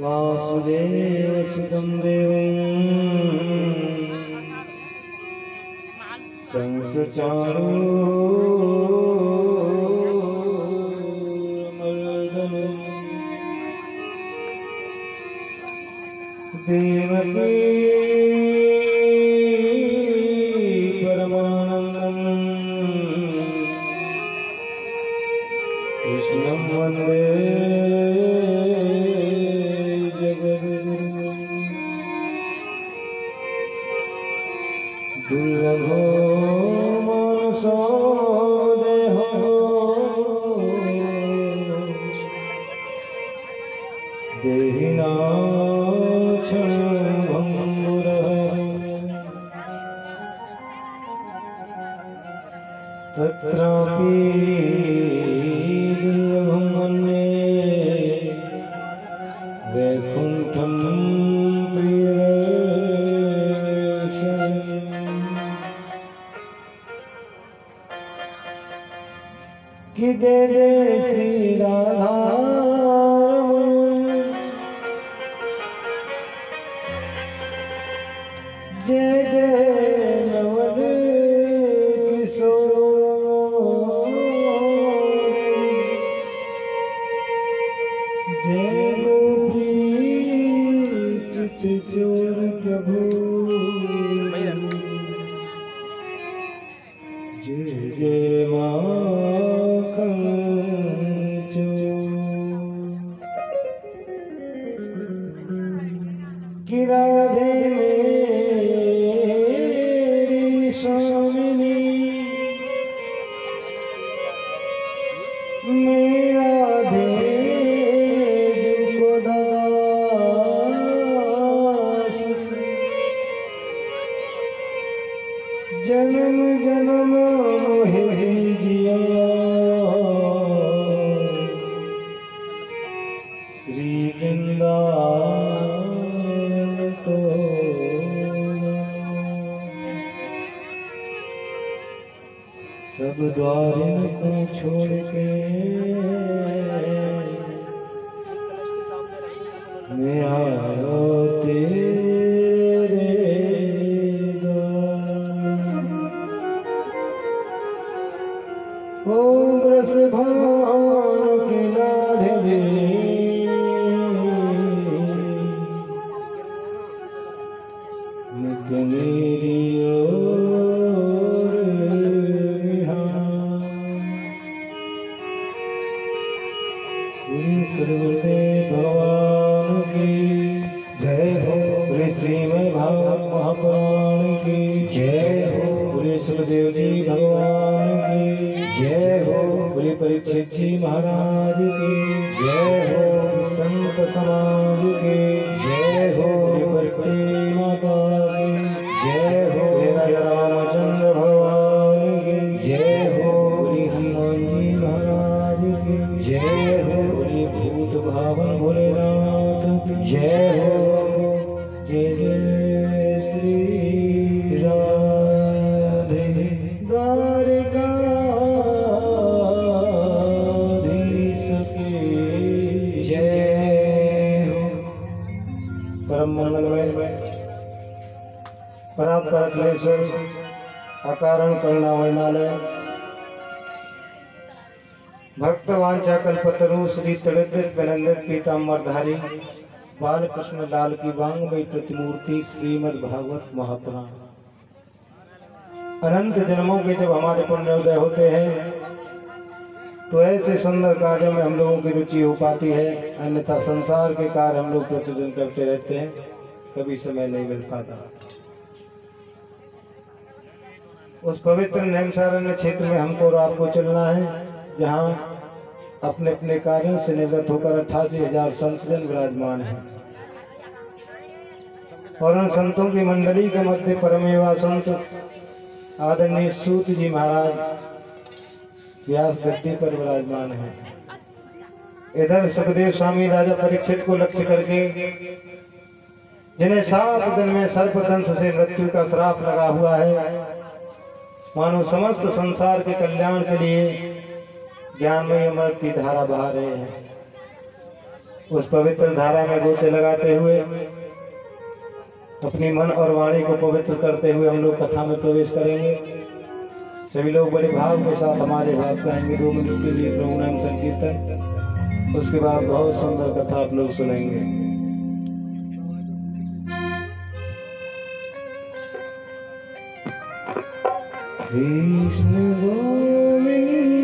वासुदेवसुतं देवं कंसचाणूरमर्दनम् देवकी परमानन्दम् कृष्णं वन्दे दुर्लभो मानसो देहो देहिनाक्षणभङ्गुरः तत्रापि दुर्लभं मन्ये वैकुण्ठं कि जय जय श्री राधा रमण जय जय नवल किशोर जय गोपी चित चोर प्रभु जय जय कि राधे मेरी स्वामिनी मेरा दे जुको दास जन्म जन्म मोहे जिया श्री वृंदावन को सब द्वारिन को छोड़ के मैं आयो तेरे द्वार ओ ब्रज भान के लाडले मेरी ओर गुरुदेव भगवान की जय हो। पूरे श्रीमद् भागवत महापुराण की जय हो। पूरे सुखदेव जी भगवान की जय हो। पूरे परीक्षित जी महाराज की जय हो। संत समाज की जय हो। पूरे माता की जय हो। राजा रामचंद्र भगवान की जय हो। पूरे हनुमान जी महाराज की जय हो। पूरे भूत भावन भोलेनाथ की जय हो। जय जय श्री राधे द्वारकाधीश की जय हो। परम मंगलमय परात्पर अखिलेश्वर अकारण करुणामयनालय भक्त वांछा कल्पतरु श्री तड़ित विनंदित पीताम्बरधारी बालकृष्ण लाल की वांगमयी प्रतिमूर्ति श्रीमद् भागवत महापुराण। अनंत जन्मों के जब हमारे पुण्योदय होते हैं तो ऐसे सुंदर कार्यों में हम लोगों की रुचि हो पाती है, अन्यथा संसार के कार्य हम लोग प्रतिदिन करते रहते हैं, कभी समय नहीं मिल पाता। उस पवित्र नैमिषारण्य क्षेत्र में हमको और आपको चलना है जहाँ अपने अपने कार्यों से निवृत्त होकर 88,000 संतजन विराजमान हैं और उन संतों की मंडली के मध्य परमेवा संत आदरणीय सूत जी महाराज व्यास गद्दी पर विराजमान हैं। इधर सुखदेव स्वामी राजा परीक्षित को लक्ष्य करके जिन्हें 7 दिन में सर्पदंश से मृत्यु का श्राप लगा हुआ है, मानो समस्त संसार के कल्याण के लिए ज्ञानमय अमृत की धारा बहा रहे हैं। उस पवित्र धारा में गोते लगाते हुए अपनी मन और वाणी को पवित्र करते हुए हम लोग कथा में प्रवेश करेंगे। सभी लोग बड़े भाव के साथ हमारे साथ गाएंगे 2 मिनट के लिए प्रभु नाम संकीर्तन। उसके बाद बहुत सुंदर कथा आप लोग सुनेंगे। कृष्ण गोविंद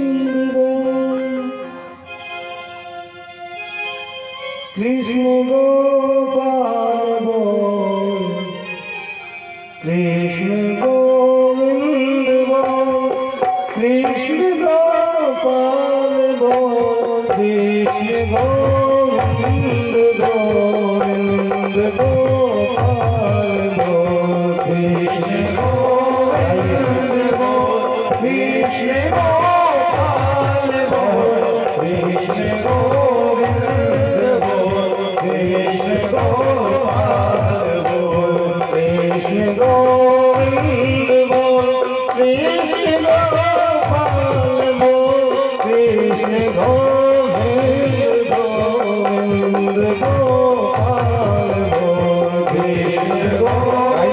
कृष्ण गोपाल बोल, कृष्ण गोविंद बोल, कृष्ण गोपाल बोल, कृष्ण गोविंद गोविंद गोपाल बोल, कृष्ण गोविंद बोल, कृष्ण गोपाल बोल, कृष्ण गोविंद कृष्ण गोपाल बोल, कृष्ण गोविंद बोल, कृष्ण गोपाल बोल, कृष्ण गोविंद गोविंद गोपाल बोल, कृष्ण गोपाल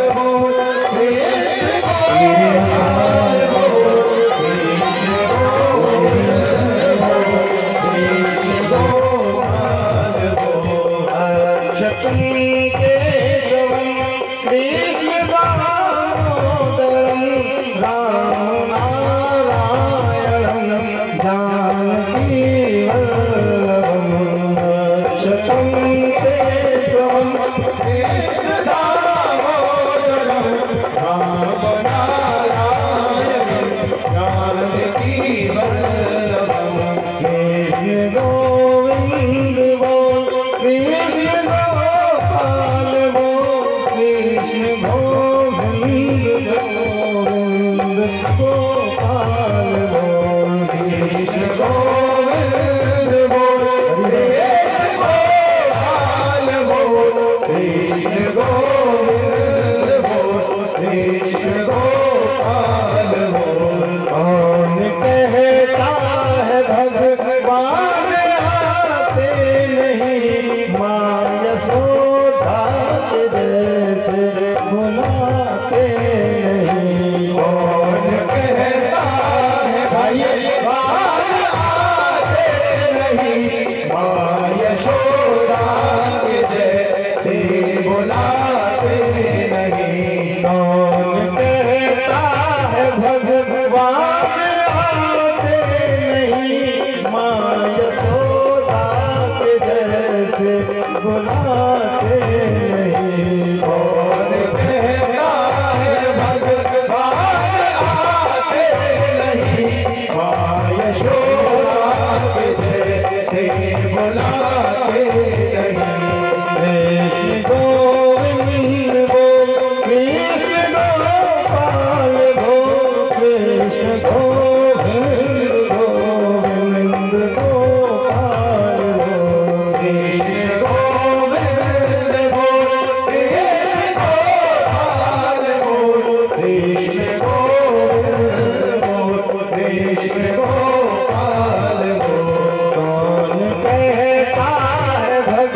बोल, कृष्ण गोपाल बोल, कृष्ण गोविंद बोल, कृष्ण गोपाल अक्षतम केशवम कृष्ण दामोदरम राम नारायणम जानकी वल्लभम। अक्षतम केशवम कृष्ण दामोदरम राम नारायणम जानकी वल्लभम। कृष्ण गोविंद बोल, कृष्ण गोपाल बोल, कृष्ण गोविंद गोविंद गोपाल बोल, कृष्ण गोविंद बोल, कृष्ण गोपाल बोल, कृष्ण गोविंद बोल, कृष्ण गोपाल बोल। कौन कहता है भगवान आते नहीं, माँ यशोदा के जैसे बुलाते नहीं। कौन कहता है भाई भगवान आते नहीं, माँ यशोदा के जैसे बुलाते नहीं। कौन कहता है भगवान आते नहीं, माँ यशोदा के जैसे बुलाते नहीं। कौन कहता है भगवान आते नहीं, माँ यशोदा के जैसे बुलाते नहीं। कृष्ण गोविंद बोल, कृष्ण गोपाल बोल, कृष्ण गोविंद गोविंद गोपाल बोल, कृष्ण गोविंद बोल, कृष्ण गोपाल बोल, कृष्ण गोविंद बोल, कृष्ण गोपाल बोल। कौन कहता है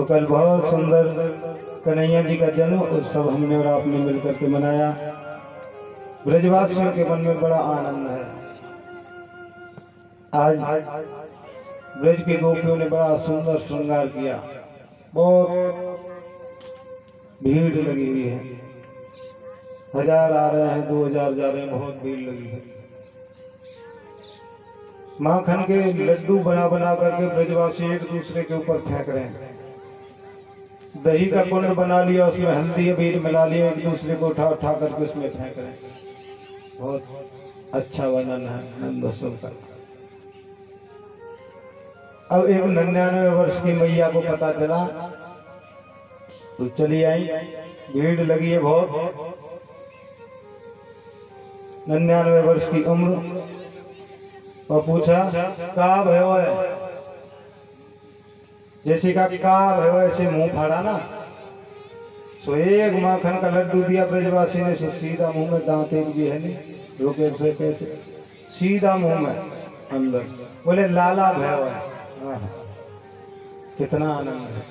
तो कल बहुत सुंदर कन्हैया जी का जन्म उत्सव हमने और आपने मिलकर के मनाया। ब्रजवासियों के मन में बड़ा आनंद है। आज ब्रज की गोपियों ने बड़ा सुंदर श्रृंगार किया, बहुत भीड़ लगी हुई है, 1000 आ रहे हैं, 2000 जा रहे हैं, बहुत भीड़ लगी है। माखन के लड्डू बना बना करके ब्रजवासी एक दूसरे के ऊपर फेंक रहे हैं। दही का कुंड बना लिया, उसमें हल्दी अबीर मिला लिया, एक दूसरे को उठा उठा करके उसमें फेंक रहे हैं। बहुत अच्छा वर्णन है नंदोत्सव का। अब एक 99 वर्ष की मैया को पता चला तो चली आई, भीड़ लगी है बहुत। 99 वर्ष की उम्र, और पूछा का भयो है, जैसे का भयो ऐसे मुंह फाड़ा ना, सो एक माखन का लड्डू दिया ब्रजवासी ने, सो सीधा मुंह में, दांत एक भी है नहीं, रोके से कैसे, सीधा मुंह में अंदर, बोले लाला भयो है। कितना आनंद है।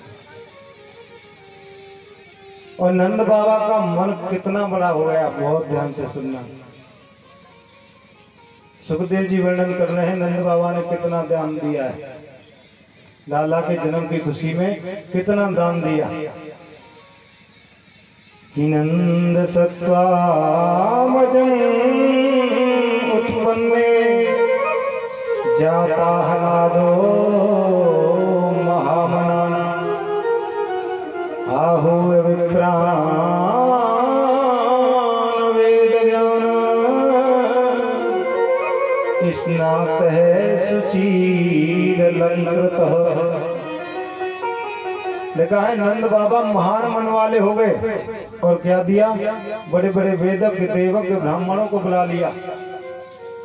और नंद बाबा का मन कितना बड़ा हो गया, बहुत ध्यान से सुनना। सुखदेव जी वर्णन कर रहे हैं नंद बाबा ने कितना दान दिया है, लाला के जन्म की खुशी में कितना दान दिया। कि नंद सत्वामजं उत्पन्ने जाता हलादो महामना आहु विप्राण वेद ज्ञान स्नात है सुशील लंकृत। लिखा है नंद बाबा महान मन वाले हो गए, और क्या दिया, बड़े बड़े वेदक देवक ब्राह्मणों को बुला लिया,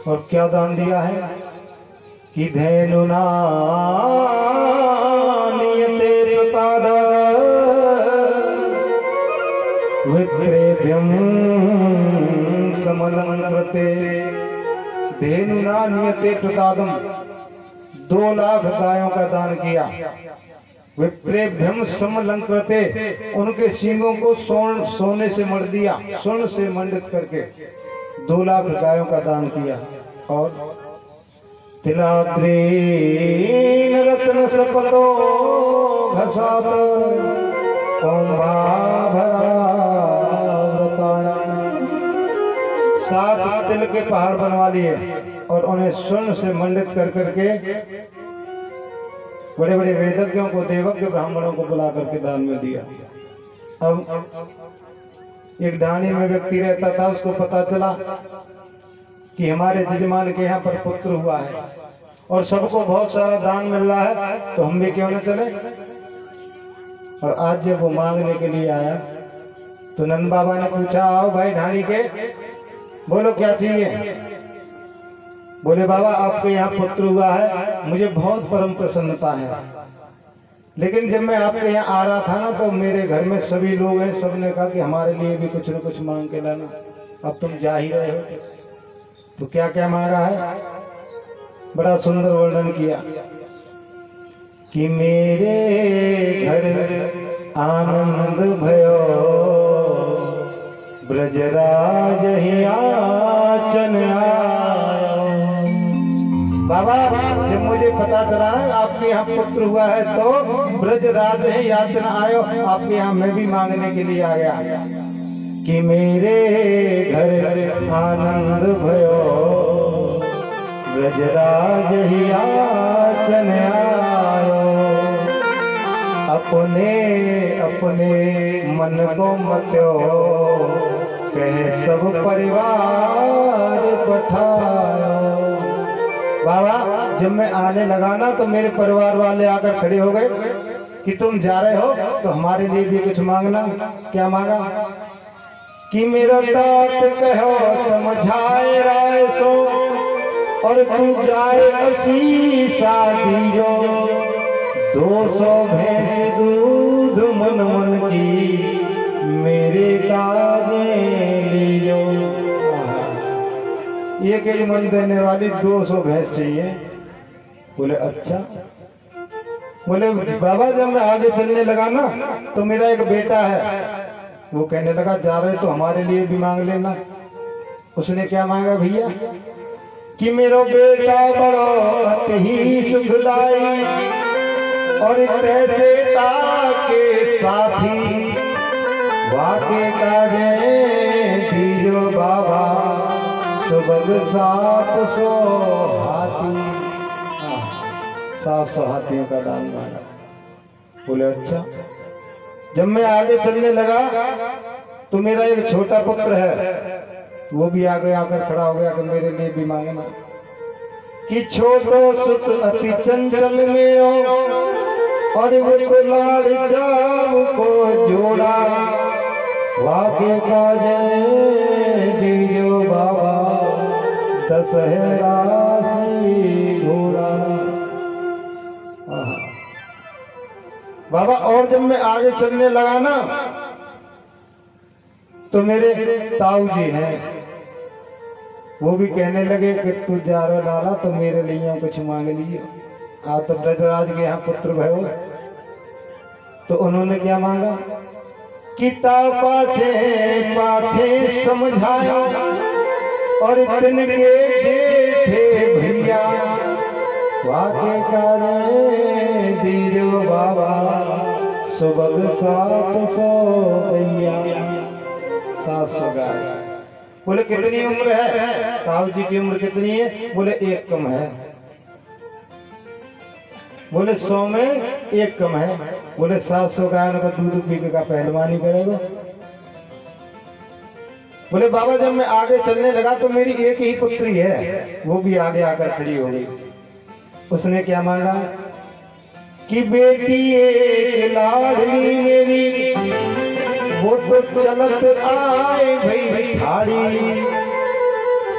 और क्या दान दिया है कि धेनुना नियते प्रताद विप्रेभ्यं समलंकृते। धेनुना नियते प्रतादम, 2 लाख गायों का दान किया। विप्रेभ्यम समलंकृते, उनके सींगों को सोने से मढ़ दिया, स्वर्ण से मंडित करके 2 लाख गायों का दान किया। और तिलाद्रीन रत्न सपतो घसात कुंभाभरा व्रतान, 7 तिल के पहाड़ बनवा लिए और उन्हें स्वर्ण से मंडित कर करके बड़े बड़े वेदज्ञों को, देवज्ञ ब्राह्मणों को बुला करके दान में दिया। अब एक ढाणी में व्यक्ति रहता था, उसको पता चला कि हमारे जजमान के यहाँ पर पुत्र हुआ है और सबको बहुत सारा दान मिल रहा है, तो हम भी क्यों न चले। और आज जब वो मांगने के लिए आया तो नंद बाबा ने पूछा, आओ भाई ढाणी के, बोलो क्या चाहिए। बोले बाबा आपके यहाँ पुत्र हुआ है, मुझे बहुत परम प्रसन्नता है, लेकिन जब मैं आपके यहाँ आ रहा था ना तो मेरे घर में सभी लोग हैं, सबने कहा कि हमारे लिए भी कुछ न कुछ मांग के लाना। अब तुम जा ही रहे हो तो क्या क्या मांगा है, बड़ा सुंदर वर्णन किया कि मेरे घर आनंद भयो ब्रजराज ही आचन आयो। बाबा जब मुझे पता चला ना आपके यहाँ पुत्र हुआ है तो ब्रजराज ही याचना आयो, आपके यहाँ मैं भी मांगने के लिए आ गया कि मेरे घर आनंद भयो ब्रजराज ही याचन आयो। अपने अपने मन को मत्यो कहे सब परिवार पठायो। बाबा जब मैं आने लगा ना तो मेरे परिवार वाले आकर खड़े हो गए कि तुम जा रहे हो तो हमारे लिए भी कुछ मांगना। क्या मांगा कि मेरा तात कहो समझाए राय सो, और तू जाए असी शादी जो 200 भैंस दूध मन मन की मेरे काजे लीजो। ये के मन देने वाली 200 भैंस चाहिए। बोले अच्छा, बोले बाबा जब मैं आगे चलने लगा ना तो मेरा एक बेटा है, वो कहने लगा जा रहे तो हमारे लिए भी मांग लेना। उसने क्या मांगा भैया कि मेरो बेटा बड़ो अति ही सुखदाई और तैसे ताके साथी वाके काजे दीजो बाबा सुबह 700 हाथी। 700 हाथियों का दान मांगा। बोले अच्छा। जब मैं आगे चलने लगा तो मेरा एक छोटा पुत्र है, वो भी आगे आकर खड़ा हो गया कि मेरे लिए भी मांगना। कि छोटो सुत अति चंचल में और वो तो लाड़ जाम को जोड़ा वाके का जय दीजो बाबा दशहरा सी घोड़ा। बाबा और जब मैं आगे चलने लगा ना तो मेरे ताऊ जी हैं, वो भी कहने लगे कि तू जा रहा लाला तो मेरे लिए कुछ मांग लिए। आ तो डजराज के यहाँ पुत्र भयो। तो उन्होंने क्या मांगा कि ता पाछे पाछे समझाया और तिनके जेठे भैया वाके काजे दीजो बाबा सुबह 700 भैया। 700 गाय। बोले कितनी उम्र है? ताऊ जी की उम्र कितनी है? बोले 1 कम है। बोले 100 में 1 कम है। बोले 700 गाय का दूध पी का पहलवानी करेगा। बोले बाबा जब मैं आगे चलने लगा तो मेरी एक ही पुत्री है, वो भी आगे आकर खड़ी हो गई। उसने क्या मांगा कि बेटी एक लाडली मेरी वो तो चलत आए भई थाड़ी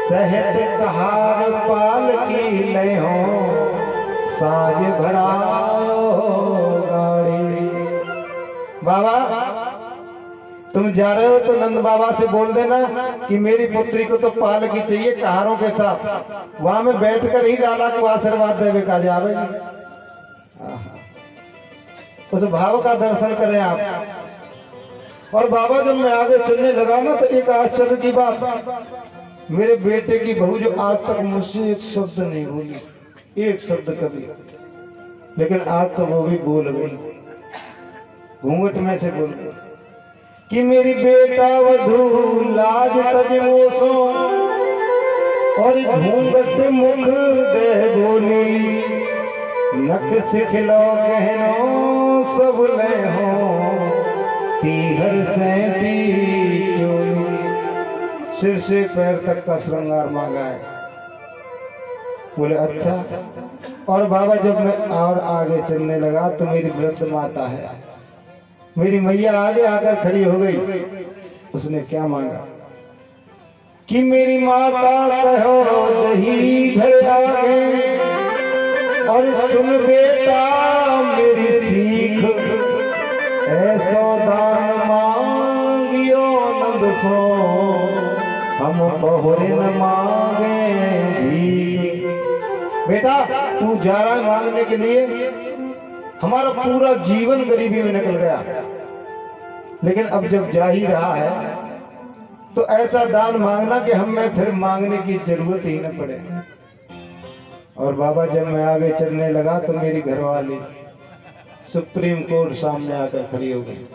सहत कहार पाल की ले हो साज भराओ गाड़ी। बाबा तुम जा रहे हो तो नंद बाबा से बोल देना कि मेरी पुत्री को तो पाल की चाहिए कहारों के साथ, वहां में बैठकर ही लाला को आशीर्वाद देवे का जावेगी। उस भाव का दर्शन करें आप। और बाबा जब मैं आगे चलने लगा ना तो एक आश्चर्य की बात, मेरे बेटे की बहू जो आज तक मुझसे एक शब्द नहीं बोली, एक शब्द कभी, लेकिन आज तो वो भी बोल गई, घूंघट में से बोल गई कि मेरी बेटा वधू लाज तजमोसो और घूंघट मुख दे बोली नक सिखलो कहनो सब ले हो तीहर सैंती चोली। सिर से पैर तक का श्रृंगार मांगा है। बोले अच्छा। और बाबा जब मैं और आगे चलने लगा तो मेरी वृद्ध माता है, मेरी मैया आगे आकर खड़ी हो गई। उसने क्या मांगा कि मेरी माता कहो दही घर आगे और सुन बेटा मेरी सीख ऐसो दान मांगियो नंद सो हम बहुरे न मांगे भीख। बेटा तू जा रहा है मांगने के लिए, हमारा पूरा जीवन गरीबी में निकल गया, लेकिन अब जब जा ही रहा है तो ऐसा दान मांगना कि हमें फिर मांगने की जरूरत ही न पड़े। और बाबा जब मैं आगे चलने लगा तो मेरी घरवाली सुप्रीम कोर्ट सामने आकर खड़ी हो गई।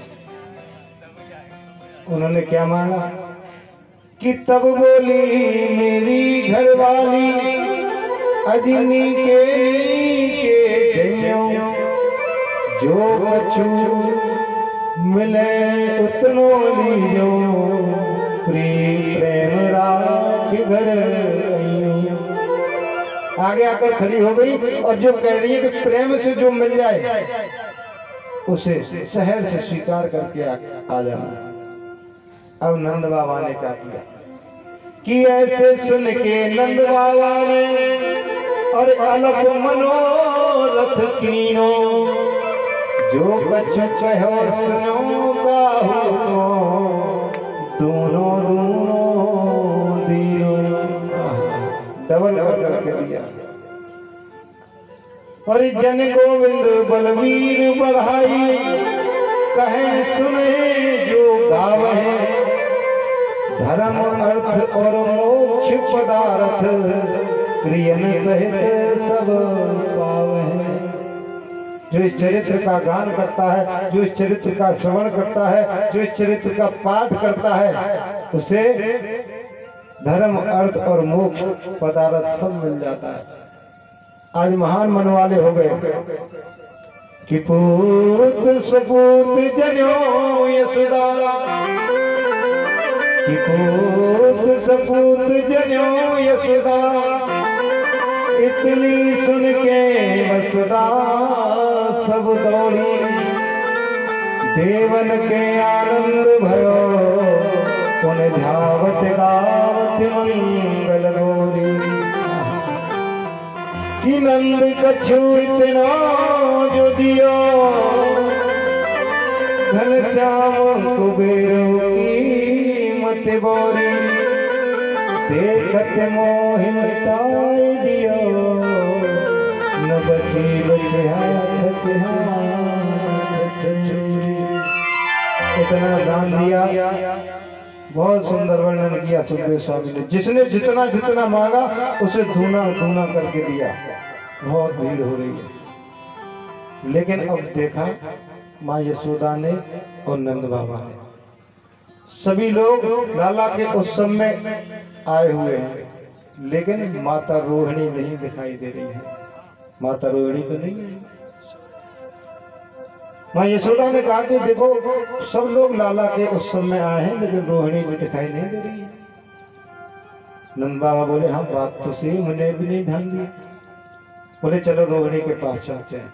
उन्होंने क्या मांगा कि तब बोली मेरी घरवाली अजनी के जइयो जो कछु मिले उतनो लीजो प्रेम राख घर आइयो। आगे आकर खड़ी हो गई और जो कह रही है कि प्रेम से जो मिल जाए उसे शहर से स्वीकार करके आ जाना। अब नंद बाबा ने क्या किया कि ऐसे सुन के नंद बाबा ने और अलग मनोरथ कीनो जो कछ कहो सुनो काहू सो दोनों दीनो। डबल करके दिया। और जन गोविंद बलवीर बढ़ाई, कहे सुने जो गावे, धर्म अर्थ और मोक्ष पदार्थ, प्रियन सहित सब पावे। जो इस चरित्र का गान करता है, जो इस चरित्र का श्रवण करता है, जो इस चरित्र का पाठ करता है, उसे धर्म अर्थ और मोक्ष पदार्थ सब मिल जाता है। आज महान मन वाले हो गए कि पूत सपूत जन्यो यशोदा, कि पूत सपूत जन्यो यशोदा, इतनी सुन के वसुदा सब दौड़ी, देवन के आनंद भयो, उन्हें ध्यावत गावत मंगल गौरी। कि नंद कछु इतना जो दियो, घनश्याम कुबेर की मत बोरी, देखत मोहि मिटाई दियो, न बची बचहा इतना दान दिया। बहुत सुंदर वर्णन किया सुखदेव स्वामी ने। जिसने जितना जितना मांगा उसे दूना दूना करके दिया। बहुत भीड़ हो रही है, लेकिन अब देखा माँ यशोदा ने और नंद बाबा ने, सभी लोग लाला के उत्सव में आए हुए हैं, लेकिन माता रोहिणी नहीं दिखाई दे रही है। माता रोहिणी तो नहीं है। माँ यशोदा ने कहा कि देखो सब लोग लाला के उत्सव में आए हैं, लेकिन रोहिणी तो दिखाई नहीं दे रही है। नंद बाबा बोले हाँ बात तो सही, मुझे भी नहीं ध्यान दिया। बोले चलो रोहिणी के पास चलते हैं।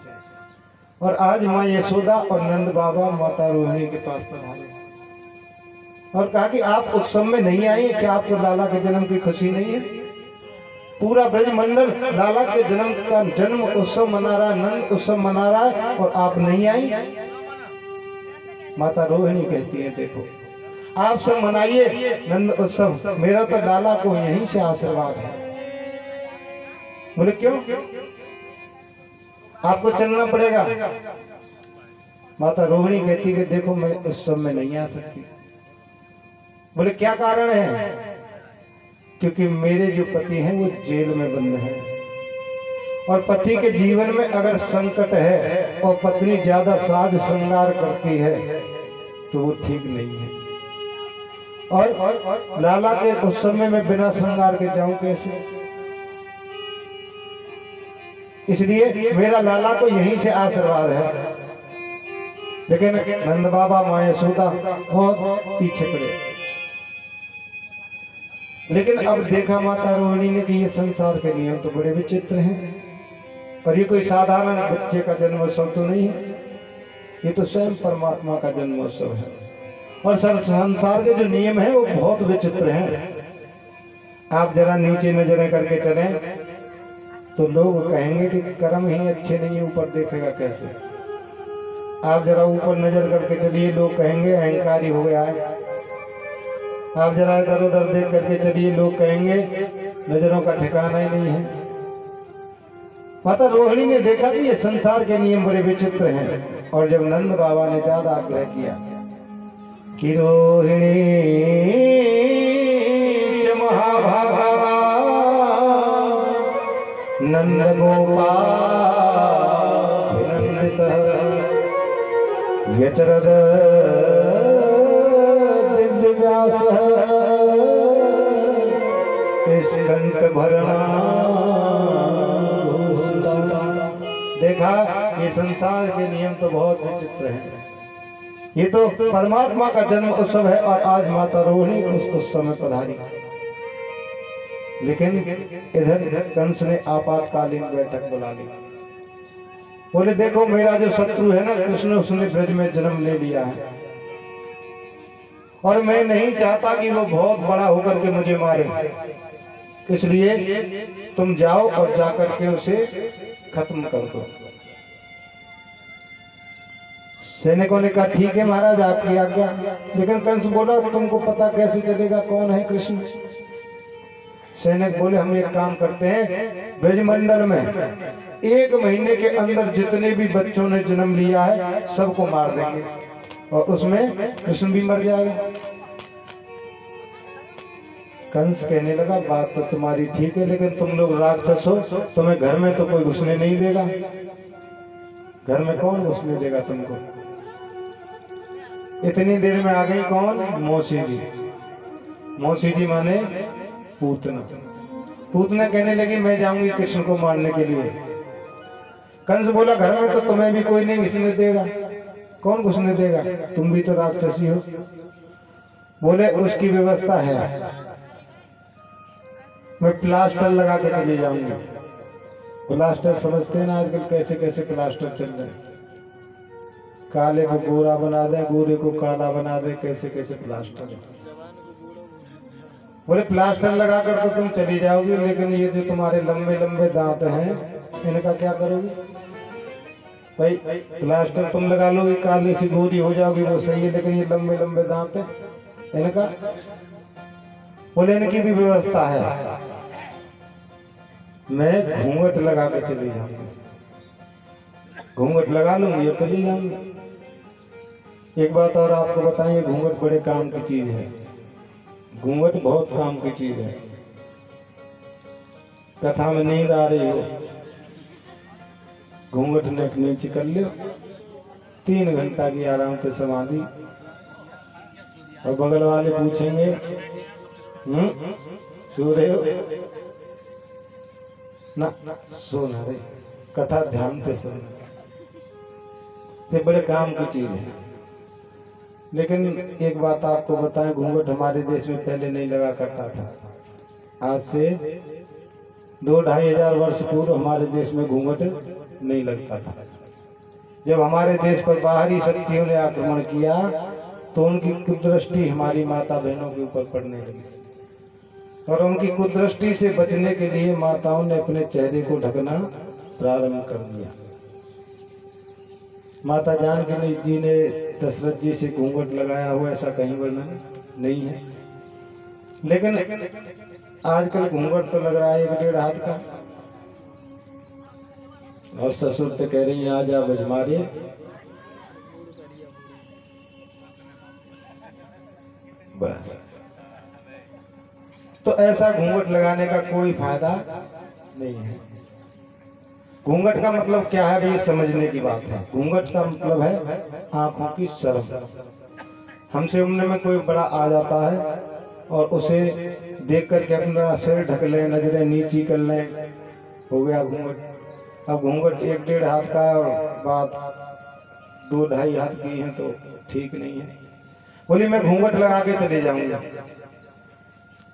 और आज माँ यशोदा और नंद बाबा माता रोहिणी के पास पधारे और कहा कि आप उत्सव में नहीं आई, क्या आपको लाला के जन्म की खुशी नहीं है? पूरा ब्रजमंडल लाला के जन्म का जन्म उत्सव मना रहा है, नंद उत्सव मना रहा है, और आप नहीं आई। माता रोहिणी कहती है देखो आप सब मनाइए नंद उत्सव, मेरा तो लाला को यहीं से आशीर्वाद है। बोले क्यों, आपको चलना पड़ेगा। माता रोहिणी कहती कि देखो मैं उत्सव में नहीं आ सकती। बोले क्या कारण है? क्योंकि मेरे जो पति हैं वो जेल में बंद हैं, और पति के जीवन में अगर संकट है और पत्नी ज्यादा साज श्रृंगार करती है तो वो ठीक नहीं है। और लाला के उस समय में बिना श्रृंगार के जाऊं कैसे? इसलिए मेरा लाला को यहीं से आशीर्वाद है। लेकिन नंद बाबा माँ यशोदा बहुत पीछे पड़े। लेकिन अब देखा माता रोहिणी ने कि ये संसार के नियम तो बड़े विचित्र हैं, और ये कोई साधारण बच्चे का जन्मोत्सव तो नहीं है, ये तो स्वयं परमात्मा का जन्मोत्सव है। और संसार के जो नियम हैं वो बहुत विचित्र हैं। आप जरा नीचे नजरें करके चलें तो लोग कहेंगे कि कर्म ही अच्छे नहीं, ऊपर देखेगा कैसे। आप जरा ऊपर नजर करके चलिए, लोग कहेंगे अहंकारी हो गया है। आप जरा इधर उधर देख करके चलिए, लोग कहेंगे नजरों का ठिकाना ही नहीं है। माता रोहिणी ने देखा कि ये संसार के नियम बड़े विचित्र हैं, और जब नंद बाबा ने ज्यादा आग्रह किया कि रोहिणी च महाभागा नंद गोपाल व्यचरद दिव्यास स्कंठ भरणा। देखा ये संसार के नियम तो बहुत विचित्र हैं। ये तो परमात्मा का जन्म उत्सव है, और आज माता रोहिणी उस उत्सव में पधारी। लेकिन इधर कंस ने आपातकालीन बैठक बुला ली। बोले देखो मेरा जो शत्रु है ना कृष्ण, उसने ब्रज में जन्म ले लिया है, और मैं नहीं चाहता कि वो बहुत बड़ा होकर के मुझे मारे। इसलिए तुम जाओ और जाकर के उसे खत्म कर दो। सैनिकों ने कहा ठीक है महाराज आपकी आज्ञा। लेकिन कंस बोला तुमको पता कैसे चलेगा कौन है कृष्ण? सैनिक बोले हम एक काम करते हैं, ब्रजमंडल में 1 महीने के अंदर जितने भी बच्चों ने जन्म लिया है सबको मार देंगे और उसमें कृष्ण भी मर जाएगा। कंस कहने लगा बात तो तुम्हारी ठीक है, लेकिन तुम लोग राक्षस हो, तुम्हें घर में तो कोई घुसने नहीं देगा। घर में कौन घुसने देगा तुमको? इतनी देर में आ गई कौन? मौसी जी। मौसी जी माने पूतना। पूतना कहने लगी मैं जाऊंगी कृष्ण को मारने के लिए। कंस बोला घर में तो तुम्हें भी कोई नहीं घुसने देगा। कौन घुसने देगा? तुम भी तो राक्षसी हो। बोले उसकी व्यवस्था है, मैं प्लास्टर लगा के चली जाऊंगी। प्लास्टर समझते हैं ना आजकल कैसे कैसे प्लास्टर चल रहे हैं, काले को गोरा बना दे, गोरे को काला बना दे, कैसे कैसे प्लास्टर। बोले प्लास्टर लगाकर तो तुम चली जाओगी, लेकिन ये जो तुम्हारे लंबे लंबे दांत हैं इनका क्या करोगी? भाई प्लास्टर तुम लगा लोगी, काली सी गोरी हो जाओगी वो सही है, लेकिन ये लंबे लंबे दांत है इनका। बोले इनकी भी व्यवस्था है, मैं घूंघट लगा के चली जाऊंगी। घूंघट लगा लूंगी और चली जाऊंगी। एक बात और आपको बताएं, घूंघट बड़े काम की चीज है। घूंघट बहुत काम की चीज है। कथा में नींद आ रही हो, घूंघट ने नीचे कर लियो, 3 घंटा की आराम से समाधि। और बगल वाले पूछेंगे सो रहे हो ना? सोना रे, कथा ध्यान से सुनना, ये बड़े काम की चीज है। लेकिन एक बात आपको बताएं, घूंघट हमारे देश में पहले नहीं लगा करता था। आज से 2-2.5 हजार वर्ष पूर्व हमारे देश में घूंघट नहीं लगता था। जब हमारे देश पर बाहरी शक्तियों ने आक्रमण किया तो उनकी कुदृष्टि हमारी माता बहनों के ऊपर पड़ने लगी, और उनकी कुदृष्टि से बचने के लिए माताओं ने अपने चेहरे को ढकना प्रारंभ कर दिया। माता जानकी जी ने दशरथ जी से घूंघट लगाया हुआ ऐसा कहीं वर्णन नहीं है, लेकिन आजकल घूंघट तो लग रहा है 1-1.5 हाथ का। और ससुर तो कह रही है आ जा बजमारे। बस तो ऐसा घूंघट लगाने का कोई फायदा नहीं है। घूंघट का मतलब क्या है ये समझने की बात है। घूंघट का मतलब है आंखों की शर्म। हमसे उम्र में कोई बड़ा आ जाता है और उसे देख करके अपना सिर ढक ले, नजरें नीची कर ले, हो गया घूंघट। अब घूंघट 1-1.5 हाथ का बात 2-2.5 हाथ की है तो ठीक नहीं है। बोली मैं घूंघट लगा के चले जाऊंगा,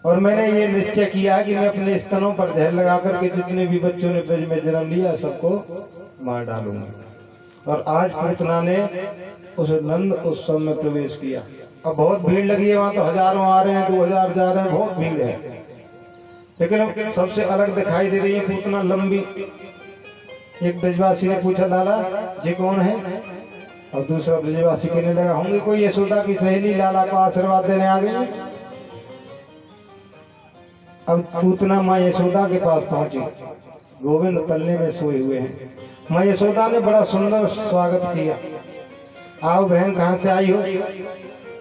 और मैंने ये निश्चय किया कि मैं अपने स्तनों पर जहर लगा करके जितने भी बच्चों ने ब्रज में जन्म लिया सबको मार डालूंगा। और आज पूतना ने उस नंद उत्सव में प्रवेश किया। अब बहुत भीड़ लगी है वहां, तो हजारों आ रहे हैं, 2000 जा रहे हैं, बहुत भीड़ है। लेकिन सबसे अलग दिखाई दे रही है पूतना लंबी। एक ब्रजवासी ने पूछा लाला ये कौन है? और दूसरा ब्रजवासी कहने लगा होंगे कोई यशोदा की सहेली, लाला को आशीर्वाद देने आ गई। अब पूतना माँ यशोदा के पास पहुंची। गोविंद पल्ले में सोए हुए हैं। माँ यशोदा ने बड़ा सुंदर स्वागत किया। आओ बहन कहाँ से आई हो?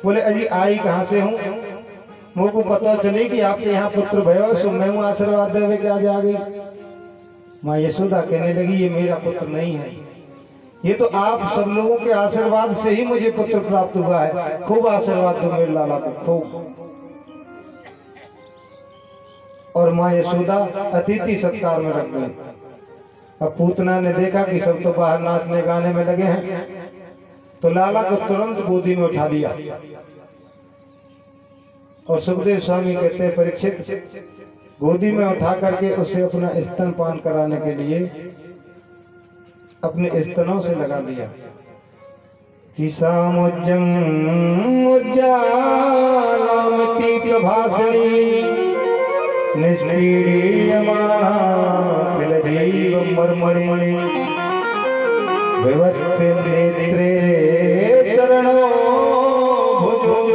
बोले अजी आई कहाँ से हूँ, मुझे को पता चले कि आपके यहाँ पुत्र भयो, सो मैं हूँ आशीर्वाद देवे के आज आ गई। माँ यशोदा कहने लगी ये मेरा पुत्र नहीं है, ये तो आप सब लोगों के आशीर्वाद से ही मुझे पुत्र प्राप्त हुआ है। खूब आशीर्वाद दो मेरे लाला को, खूब। और माँ यशोदा अतिथि सत्कार में रख गई। अब पूतना ने देखा कि सब तो बाहर नाचने गाने में लगे हैं, तो लाला को तुरंत गोदी में उठा लिया। और सुखदेव स्वामी कहते हैं परीक्षित गोदी में उठा करके उसे अपना स्तनपान कराने के लिए अपने स्तनों से लगा लिया। कि सामुज्जम उज्जालामिति प्रभासिनी निष्पीड्यमाना किल जीव मर्मणि विवत्ति नेत्रे चरणों भुजों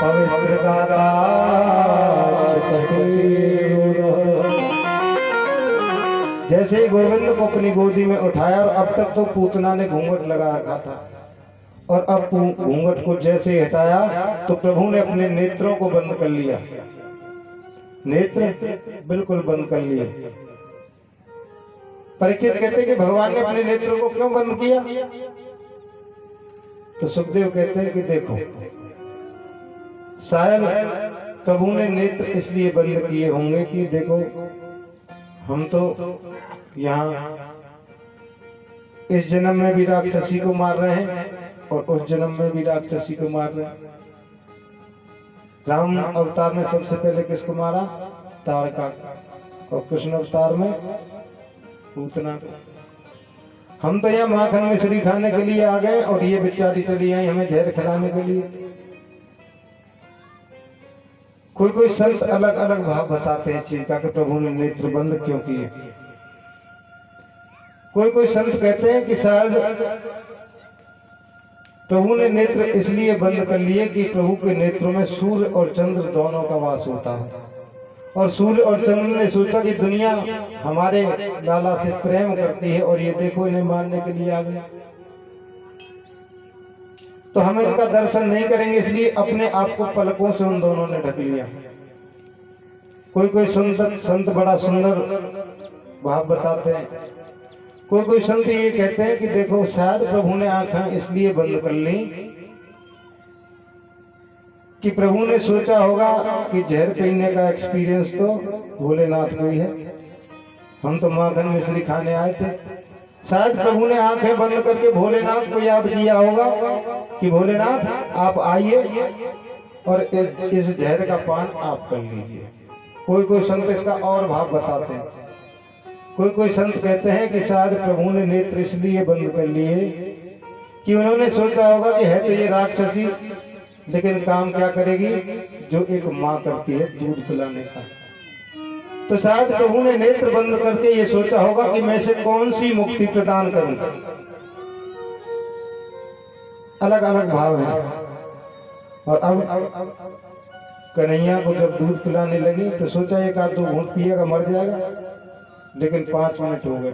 पवित्र गाता जैसे ही गोविंद को अपनी गोदी में उठाया, और अब तक तो पूतना ने घूंघट लगा रखा था, और अब घूंघट को जैसे ही हटाया तो प्रभु ने अपने नेत्रों को बंद कर लिया, नेत्र बिल्कुल बंद कर लिए। परीक्षित कहते हैं कि भगवान ने अपने नेत्रों को क्यों बंद किया? तो सुखदेव कहते हैं कि देखो, शायद प्रभु ने नेत्र इसलिए बंद किए होंगे कि देखो, हम तो यहाँ इस जन्म में भी राक्षसी को मार रहे हैं और उस जन्म में भी राक्षसी को मार रहे हैं। राम अवतार में सबसे पहले किसको मारा? तारका। और कृष्ण अवतार में पूतना को। हम तो यहाँ माखन मिश्री खाने के लिए आ गए और ये बेचारी चली आई हमें जहर खिलाने के लिए। कोई कोई संत अलग अलग भाव बताते हैं इस चीज का कि प्रभु ने नेत्र बंद क्यों किए। कोई कोई संत कहते हैं कि शायद प्रभु ने नेत्र इसलिए बंद कर लिए कि प्रभु के नेत्रों में सूर्य और चंद्र दोनों का वास होता है, और सूर्य और चंद्र ने सोचा कि दुनिया हमारे लाला से प्रेम करती है और ये देखो इन्हें मारने के लिए आ गए, तो हम इनका दर्शन नहीं करेंगे, इसलिए अपने आप को पलकों से उन दोनों ने ढक लिया। कोई कोई संत बड़ा सुंदर भाव बताते हैं। कोई कोई संत ये कहते हैं कि देखो, शायद प्रभु ने आंखें इसलिए बंद कर ली कि प्रभु ने सोचा होगा कि जहर पीने का एक्सपीरियंस तो भोलेनाथ को ही है, हम तो माखन मिश्री खाने आए थे। शायद प्रभु ने आंखें बंद करके भोलेनाथ को याद किया होगा कि भोलेनाथ आप आइए और इस जहर का पान आप कर लीजिए। कोई कोई संत इसका और भाव बताते हैं। कोई कोई संत कहते हैं कि शायद प्रभु ने नेत्र इसलिए बंद कर लिए कि उन्होंने सोचा होगा कि है तो ये राक्षसी, लेकिन काम क्या करेगी जो एक माँ करती है, दूध पिलाने का। तो शायद प्रभु ने नेत्र बंद करके ये सोचा होगा कि मैं इसे कौन सी मुक्ति प्रदान करूं। अलग अलग भाव है। और अब कन्हैया को जब दूध पिलाने लगी तो सोचा एक आध दो घूंट पिएगा मर जाएगा, लेकिन 5 मिनट हो गए,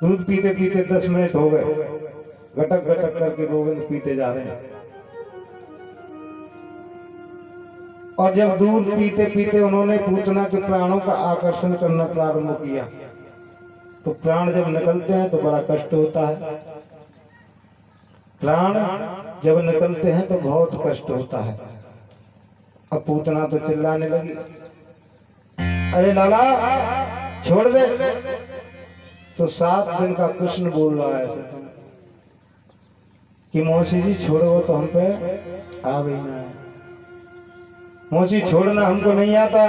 दूध पीते पीते 10 मिनट हो गए, घटक घटक करके गोविंद पीते जा रहे हैं। और जब दूध पीते पीते उन्होंने पूतना के प्राणों का आकर्षण करना प्रारंभ किया, तो प्राण जब निकलते हैं तो बड़ा कष्ट होता है। प्राण जब निकलते हैं तो बहुत कष्ट होता है। अब पूतना तो चिल्लाने लगी, अरे लाला छोड़ दे। तो 7 दिन का कृष्ण बोल रहा है कि मौसी जी छोड़ो तो हम पे आ गई ना। मौसी छोड़ना हमको नहीं आता,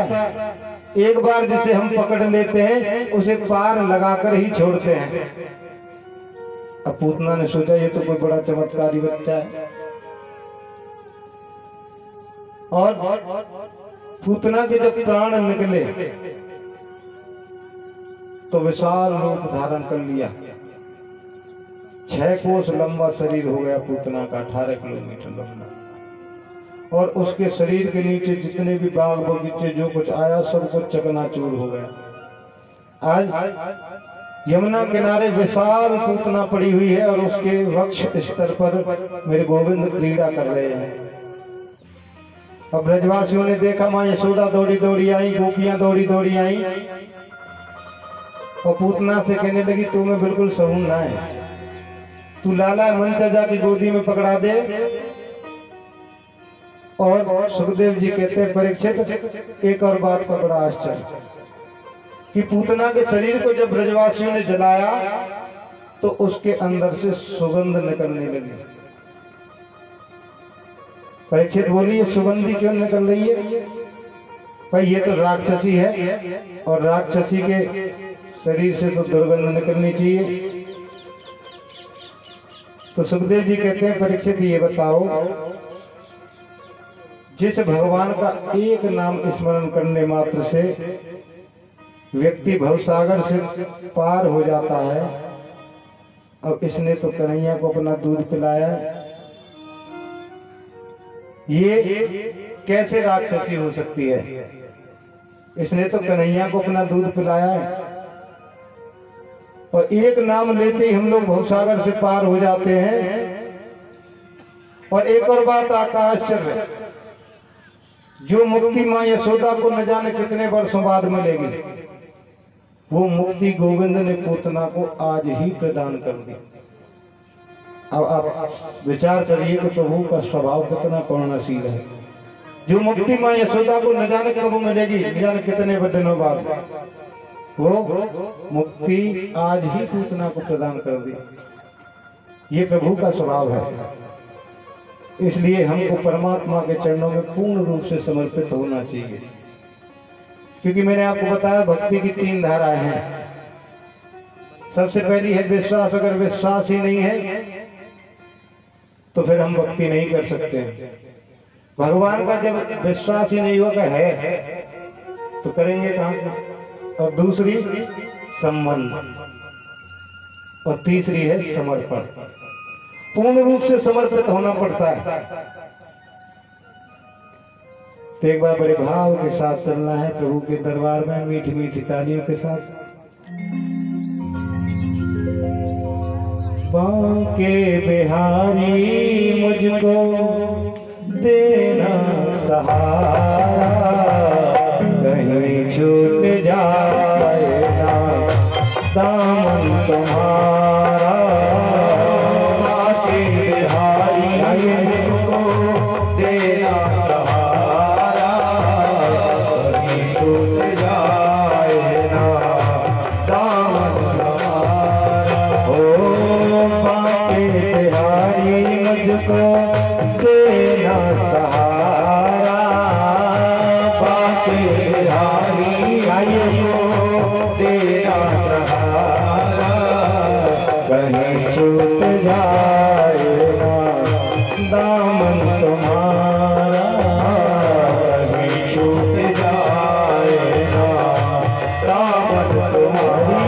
एक बार जिसे हम पकड़ लेते हैं उसे पार लगाकर ही छोड़ते हैं। अब पूतना ने सोचा ये तो कोई बड़ा चमत्कारी बच्चा है, और पूतना के जब प्राण निकले तो विशाल रूप धारण कर लिया। 6 कोस लंबा शरीर हो गया पूतना का, 18 किलोमीटर लंबा, और उसके शरीर के नीचे जितने भी बाग बगीचे जो कुछ आया सब कुछ चकनाचूर हो गया। आज यमुना किनारे विशाल पूतना पड़ी हुई है और उसके वक्ष स्तर पर मेरे गोविंद क्रीड़ा कर रहे हैं। अब ब्रजवासियों ने देखा, मां यशोदा दौड़ी दौड़ी आई, गोपियां दौड़ी दौड़ी आई और पूतना से कहने लगी तू में बिल्कुल सहून ना है, तू लाला मनचजा की गोदी में पकड़ा दे। और सुखदेव जी कहते हैं परीक्षित एक और बात का बड़ा आश्चर्य कि पूतना के शरीर को जब ब्रजवासियों ने जलाया तो उसके अंदर से सुगंध निकलने लगी। परीक्षित बोली ये सुगंधी क्यों निकल रही है? भाई ये तो राक्षसी है और राक्षसी के शरीर से तो दुर्गंध निकलनी चाहिए। तो सुखदेव जी कहते हैं परीक्षित ये बताओ, जिस भगवान का एक नाम स्मरण करने मात्र से व्यक्ति भवसागर से पार हो जाता है, और इसने तो कन्हैया को अपना दूध पिलाया, ये कैसे राक्षसी हो सकती है। इसने तो कन्हैया को अपना दूध पिलाया है और एक नाम लेते ही हम लोग भवसागर से पार हो जाते हैं। और एक और बात आश्चर्य, जो मुक्ति माँ यशोदा को न जाने कितने वर्षों बाद मिलेगी, वो मुक्ति गोविंद ने पूतना को आज ही प्रदान कर दी। अब आप विचार करिए कि प्रभु का स्वभाव कितना करुणाशील है। जो मुक्ति माँ यशोदा को न जाने कब मिलेगी, न जाने कितने दिनों बाद, वो मुक्ति आज ही पूतना को प्रदान कर दी। ये प्रभु का स्वभाव है। इसलिए हमको परमात्मा के चरणों में पूर्ण रूप से समर्पित होना चाहिए। क्योंकि मैंने आपको बताया भक्ति की 3 धाराएं हैं। सबसे पहली है विश्वास। अगर विश्वास ही नहीं है तो फिर हम भक्ति नहीं कर सकते। भगवान का जब विश्वास ही नहीं होगा है तो करेंगे कहां से। और दूसरी संबंध, और तीसरी है समर्पण। पूर्ण रूप से समर्पित होना पड़ता है। तो एक बार बड़े भाव के साथ चलना है प्रभु के दरबार में, मीठी मीठी तालियों के साथ। बांके बिहारी मुझको देना सहारा, कहीं छूट जाए ना दामन तुम्हारा। बांके बिहारी मुझको देना सहारा, कहीं छूट जाए ना दामन तुम्हारा। ओ बांके बिहारी मुझको देना सहारा, बांके बिहारी मुझको देना सहारा, कहीं छूट जाए ना दामन तुम्हारा, कहीं छूट जाए ना दामन तुम्हारा।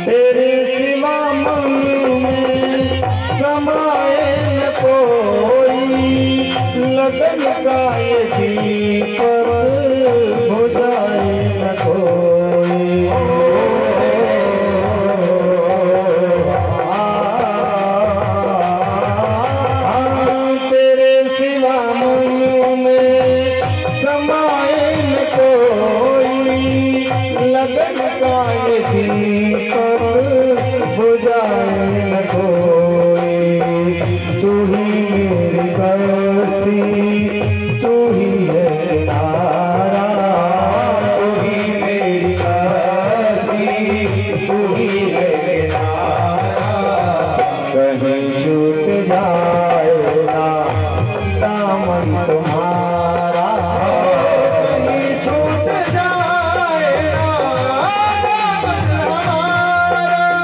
तेरे सिवा मन में समाए न कोई, लगन का ये दीपक बुझाए न कोई। तेरे सिवा मन में समाए न कोई, लगन का ये दीपक बुझाए न कोई। तू ही मेरी कश्ती, तू ही है किनारा, तू ही मेरी कश्ती, तू ही है किनारा, कहीं छूट जाए ना दामन तुम्हारा, कहीं छूट जाए ना दामन तुम्हारा।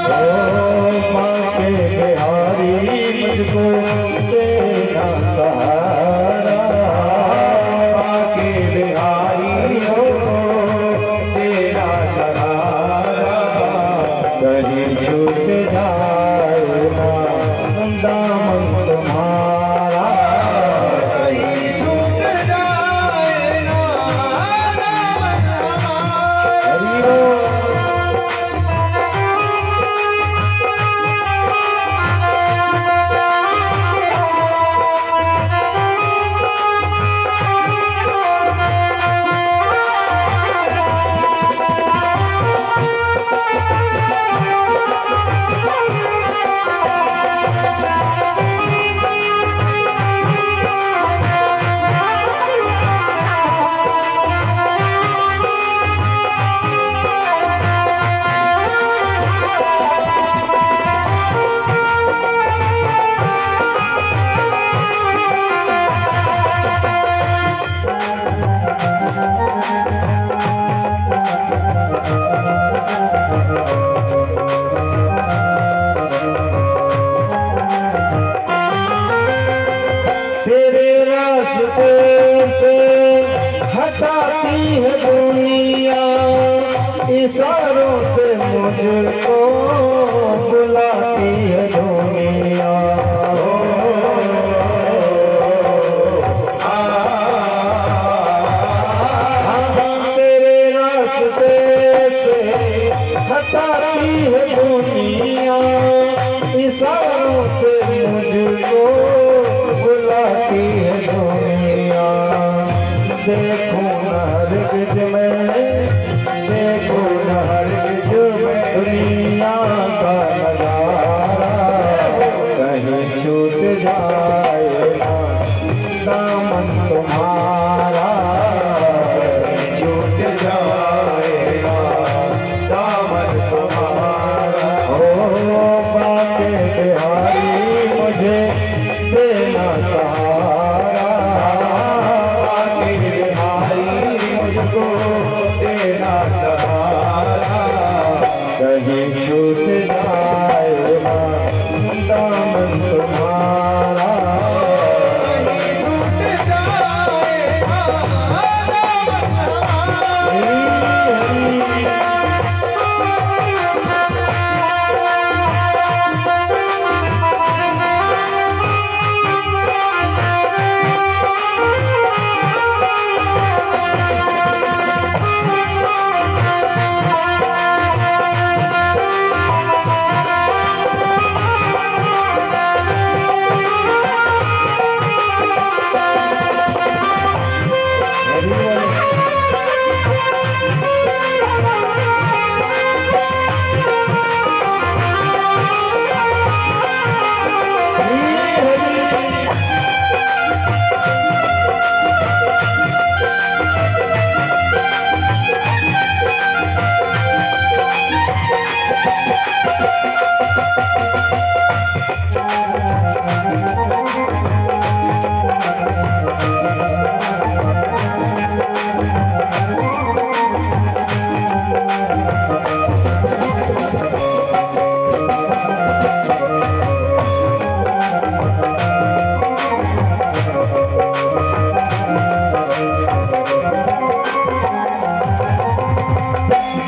ओ बांके बिहारी मुझको देना सहारा, बांके है दुनिया, इशारों से मुझको बुलाती है दुनिया। तेरे रास्ते से हटाती है दुनिया, इशारों से मुझको बुलाती है दुनिया। देखो न हरगिज़ में, देखो न हरगिज़ में दुनिया का नजारा, कहीं छूट जाए ना दामन तुम्हारा, छूट जाए ना दामन तुम्हारा। ओ बाके बिहारी मुझे देना सहारा, बाके बिहारी मुझको देना सहारा, कहीं छूट जाए ना दामन तुम्हारा, कहीं छूट जाए ना दामन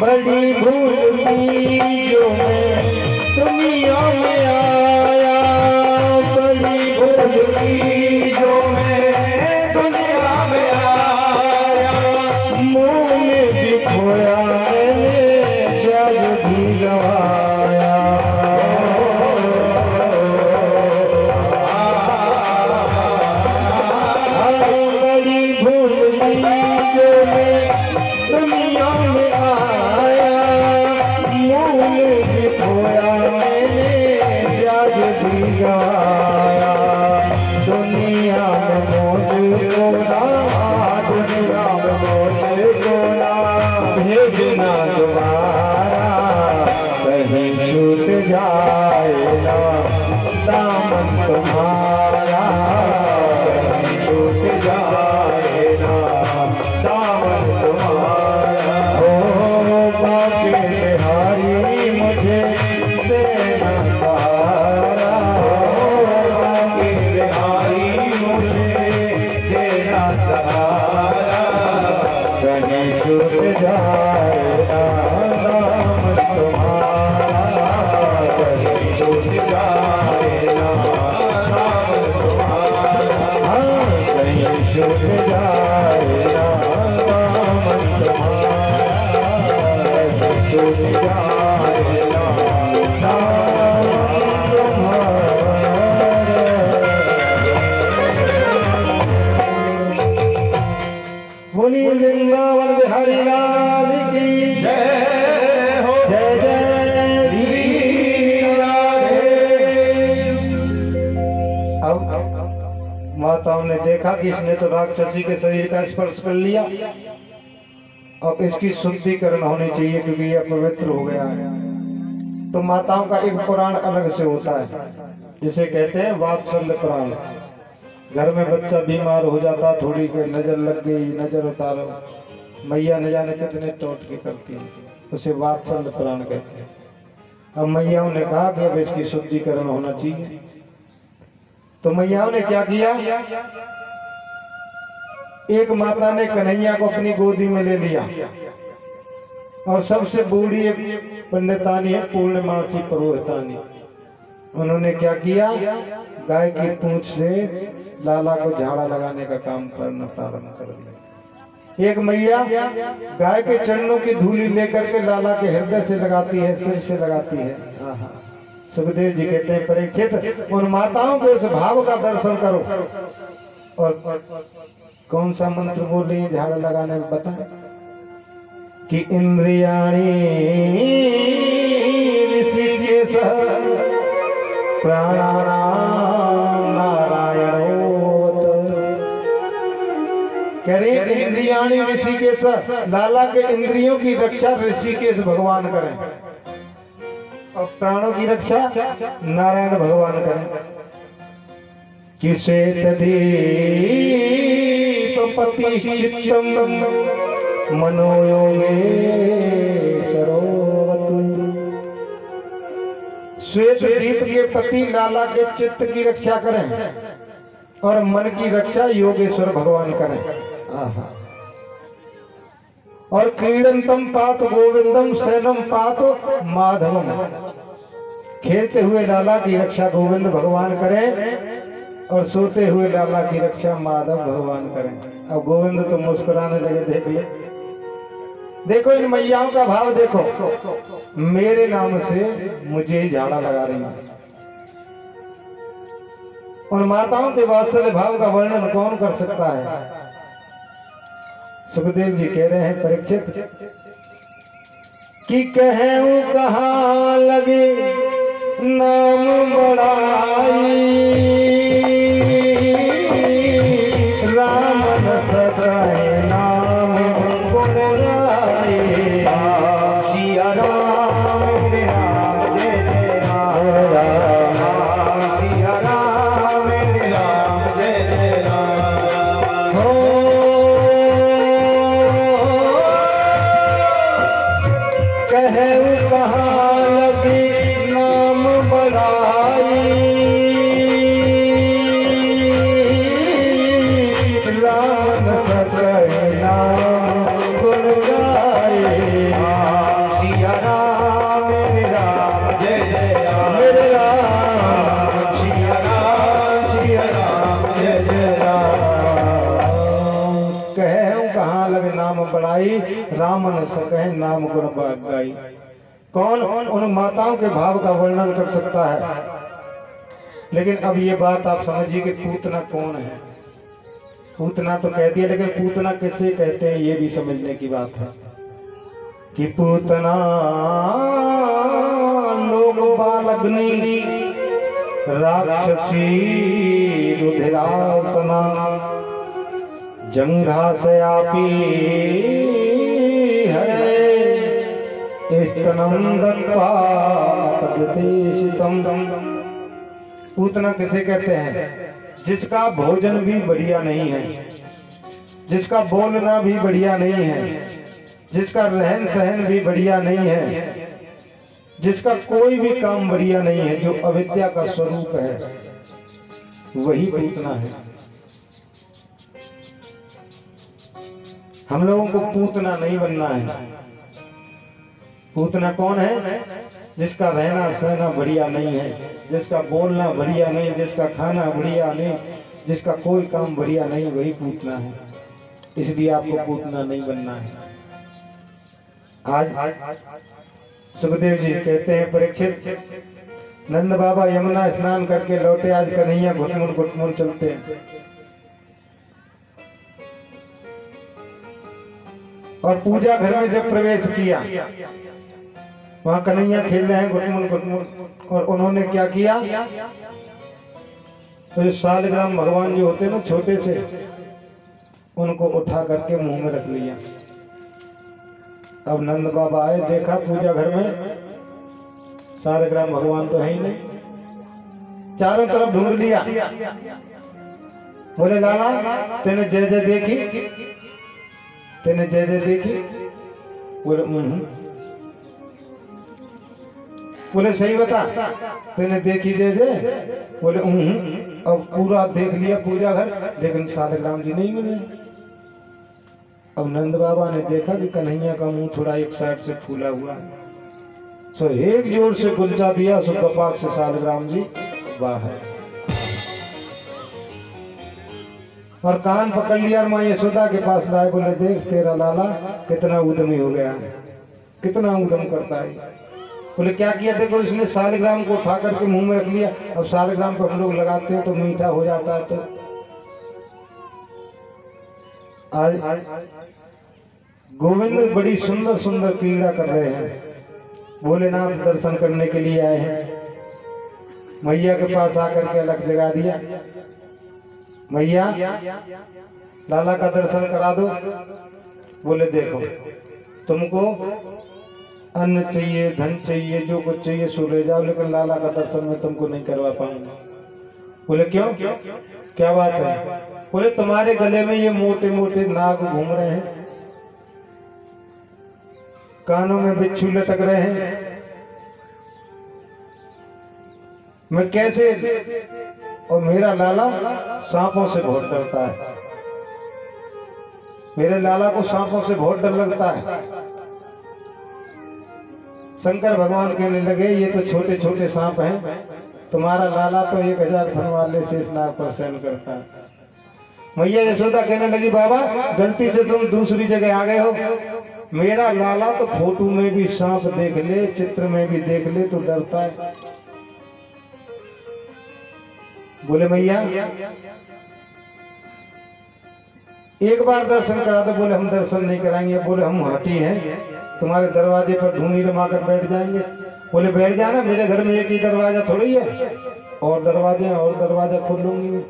बड़ी भूल की जो मैं दुनिया में आया, बड़ी भूल की जो मैं दुनिया में आया, मुँह में भी खोया मैंने प्याज भी गवाया। बड़ी भूल की जो मैं दुनिया में आया, मुँह में भी खोया मैंने प्याज भी गवाया। दुनिया में मुझको ना, दुनिया में मुझको ना भेजना दोबारा, कहीं छूट जाए ना दामन तुम्हारा, कहीं छूट जाए ना दामन तुम्हारा। ओ बाके बिहारी मुझे देना सहारा, ओ बाके बिहारी मुझे देना सहारा, कहीं छूट जाए ना दामन तुम्हारा, कहीं छूट जाए ना दामन तुम्हारा, कहीं छूट जाए ना दामन तुम्हारा, छूट जाए ना दामन तुम्हारा। बोलिए वृंदावन बिहारी लाल की जय हो, जय जय श्री राधे। अब माताओं ने देखा कि इसने तो राक्षसी के शरीर का स्पर्श कर लिया, अब इसकी शुद्धिकरण होनी चाहिए क्योंकि यह पवित्र हो गया है। तो माताओं का एक पुराण अलग से होता है, जिसे कहते हैं वात्सल्य पुराण। घर में बच्चा बीमार हो जाता, थोड़ी नजर लग गई, नजर उतारो, मैया न जाने कितने टोट के करती है, उसे वात्सल्य पुराण कहते हैं। अब मैयाओं ने कहा कि अब इसकी शुद्धिकरण होना चाहिए, तो मैयाओं ने क्या किया, एक माता ने कन्हैया को अपनी गोदी में ले लिया और सबसे बूढ़ी एक पंडितानी है, पूर्णमासी पुरोहितानी, उन्होंने क्या किया, गाय की पूंछ से लाला को झाड़ा लगाने का काम करना प्रारंभ कर दिया। एक मैया गाय के चरणों की धूली लेकर के लाला के हृदय से लगाती है, सिर से लगाती है। सुखदेव जी कहते हैं, परीक्षित उन माताओं के उस भाव का दर्शन करो। और कौन सा मंत्र बोले झाड़ा लगाने में, बताएं कि इंद्रियाणी ऋषिकेश प्राणानाम नारायणोवत। कह रहे इंद्रियाणी ऋषिकेश, लाला के इंद्रियों की रक्षा ऋषिकेश भगवान करें और प्राणों की रक्षा नारायण भगवान करें। कि श्वेत दीप पति चित्तम मनोयोगेश्वरो। श्वेत दीप के पति लाला के चित्त की रक्षा करें और मन की रक्षा योगेश्वर भगवान करें। और क्रीडंतम पात गोविंदम शैलम पात माधवम। खेलते हुए लाला की रक्षा गोविंद भगवान करें और सोते हुए लाला की रक्षा माधव भगवान करें। अब गोविंद तो मुस्कुराने लगे, देख ले, देखो इन मैयाओं का भाव देखो, मेरे नाम से मुझे ही झाड़ा लगा रही है। उन माताओं के वात्सल्य भाव का वर्णन कौन कर सकता है। सुखदेव जी कह रहे हैं, परीक्षित कि कहूं कहाँ लगे नाम बड़ाई, राम न सकाए नाम गुण गाए। सिया राम मेरे राम जय जय राम, राम सिया राम मेरे राम जय जय राम। हो कहूं कहाँ लगी नाम बड़ाई, राम न सकाए नाम गुण गाए। सिया राम मेरे राम जय जय राम, मेरे राम सिया राम जय जय राम। कहूं कहाँ लगे नाम बड़ाई, राम न सके नाम गुण गाई। कौन उन माताओं के भाव का वर्णन कर सकता है। लेकिन अब ये बात आप समझिए कि पूतना कौन है। पूतना तो कह दिया, लेकिन पूतना किसे कहते हैं ये भी समझने की बात है। कि पूतना लोग बालग्नि राक्षसी रुधिरासना, जंघा से आपी हरे स्तनम दत्वा तदुदेशितम। पूतना किसे कहते हैं, जिसका भोजन भी बढ़िया नहीं है, जिसका बोलना भी बढ़िया नहीं है, जिसका रहन सहन भी बढ़िया नहीं है, जिसका कोई भी काम बढ़िया नहीं है, जो अविद्या का स्वरूप है, वही पूतना है। हम लोगों को पूतना नहीं बनना है। पूतना कौन है, जिसका रहना सहना बढ़िया नहीं है, जिसका बोलना बढ़िया नहीं, जिसका खाना बढ़िया नहीं, जिसका कोई काम बढ़िया नहीं, वही पूतना है। इसलिए आपको पूतना नहीं बनना है। आज सुखदेव जी कहते हैं, परीक्षित नंद बाबा यमुना स्नान करके लौटे, आज कन्हैया घुटमुड़ घुटमुड़ चलते हैं और पूजा घर में जब प्रवेश किया, वहां कन्हैया खेल रहे हैं घुटमुड़ घुटमुड़, और उन्होंने क्या किया, तो जो सालग्राम भगवान जो होते हैं ना छोटे से, उनको उठा करके मुंह में रख लिया। अब नंद बाबा आए, देखा पूजा घर में सालग्राम भगवान तो है ही नहीं, चारों तरफ ढूंढ लिया। बोले लाला तेने जय जय देखी, तेने जय जय देखी? बोले बोले सही बता, तेने देखी जय जय? बोले अब पूरा देख लिया पूजा घर, लेकिन सालग्राम जी नहीं मिले। अब नंद बाबा ने देखा कि कन्हैया का मुंह थोड़ा एक साइड से फूला हुआ है, सो एक जोर से गुलचा दिया, सो कपाक से सालग्राम जी बाहर और कान पकड़ लिया और माँ यशोदा के पास लाए, बोले देख तेरा लाला कितना उद्यमी हो गया है, कितना उद्यम करता है। बोले क्या किया? देखो इसने सालग्राम को उठा करके मुंह में रख लिया। अब सालग्राम पर हम लोग लगाते हैं तो मीठा हो जाता है, तो आज गोविंद बड़ी सुंदर सुंदर क्रीड़ा कर रहे हैं, भोलेनाथ दर्शन करने के लिए आए हैं। मैया के पास आकर के अलग जगा दिया, मैया लाला का दर्शन करा दो। बोले देखो तुमको अन्न चाहिए, धन चाहिए, जो कुछ चाहिए सो ले जाओ, लेकिन लाला का दर्शन मैं तुमको नहीं करवा पाऊंगा। बोले क्यों, क्या बात है? बोले तुम्हारे गले में ये मोटे मोटे नाग घूम रहे हैं, कानों में बिच्छू लटक रहे हैं, मैं कैसे? और मेरा लाला सांपों से बहुत डरता है, मेरे लाला को सांपों से बहुत डर लगता है। शंकर भगवान कहने लगे ये तो छोटे छोटे सांप हैं, तुम्हारा लाला तो 1000 फन वाले शेष नाग पर शयन करता है। मैया यशोदा कहने लगी बाबा गलती से तुम दूसरी जगह आ गए हो, मेरा लाला तो फोटो में भी सांप देख ले, चित्र में भी देख ले तो डरता है। बोले मैया एक बार दर्शन करा दो। बोले हम दर्शन नहीं कराएंगे। बोले हम हटी हैं, तुम्हारे दरवाजे पर धूनी रमाकर बैठ जाएंगे। बोले बैठ जाना, मेरे घर में एक ही दरवाजा थोड़ी है, और दरवाजे और दरवाजा खोल लूंगी।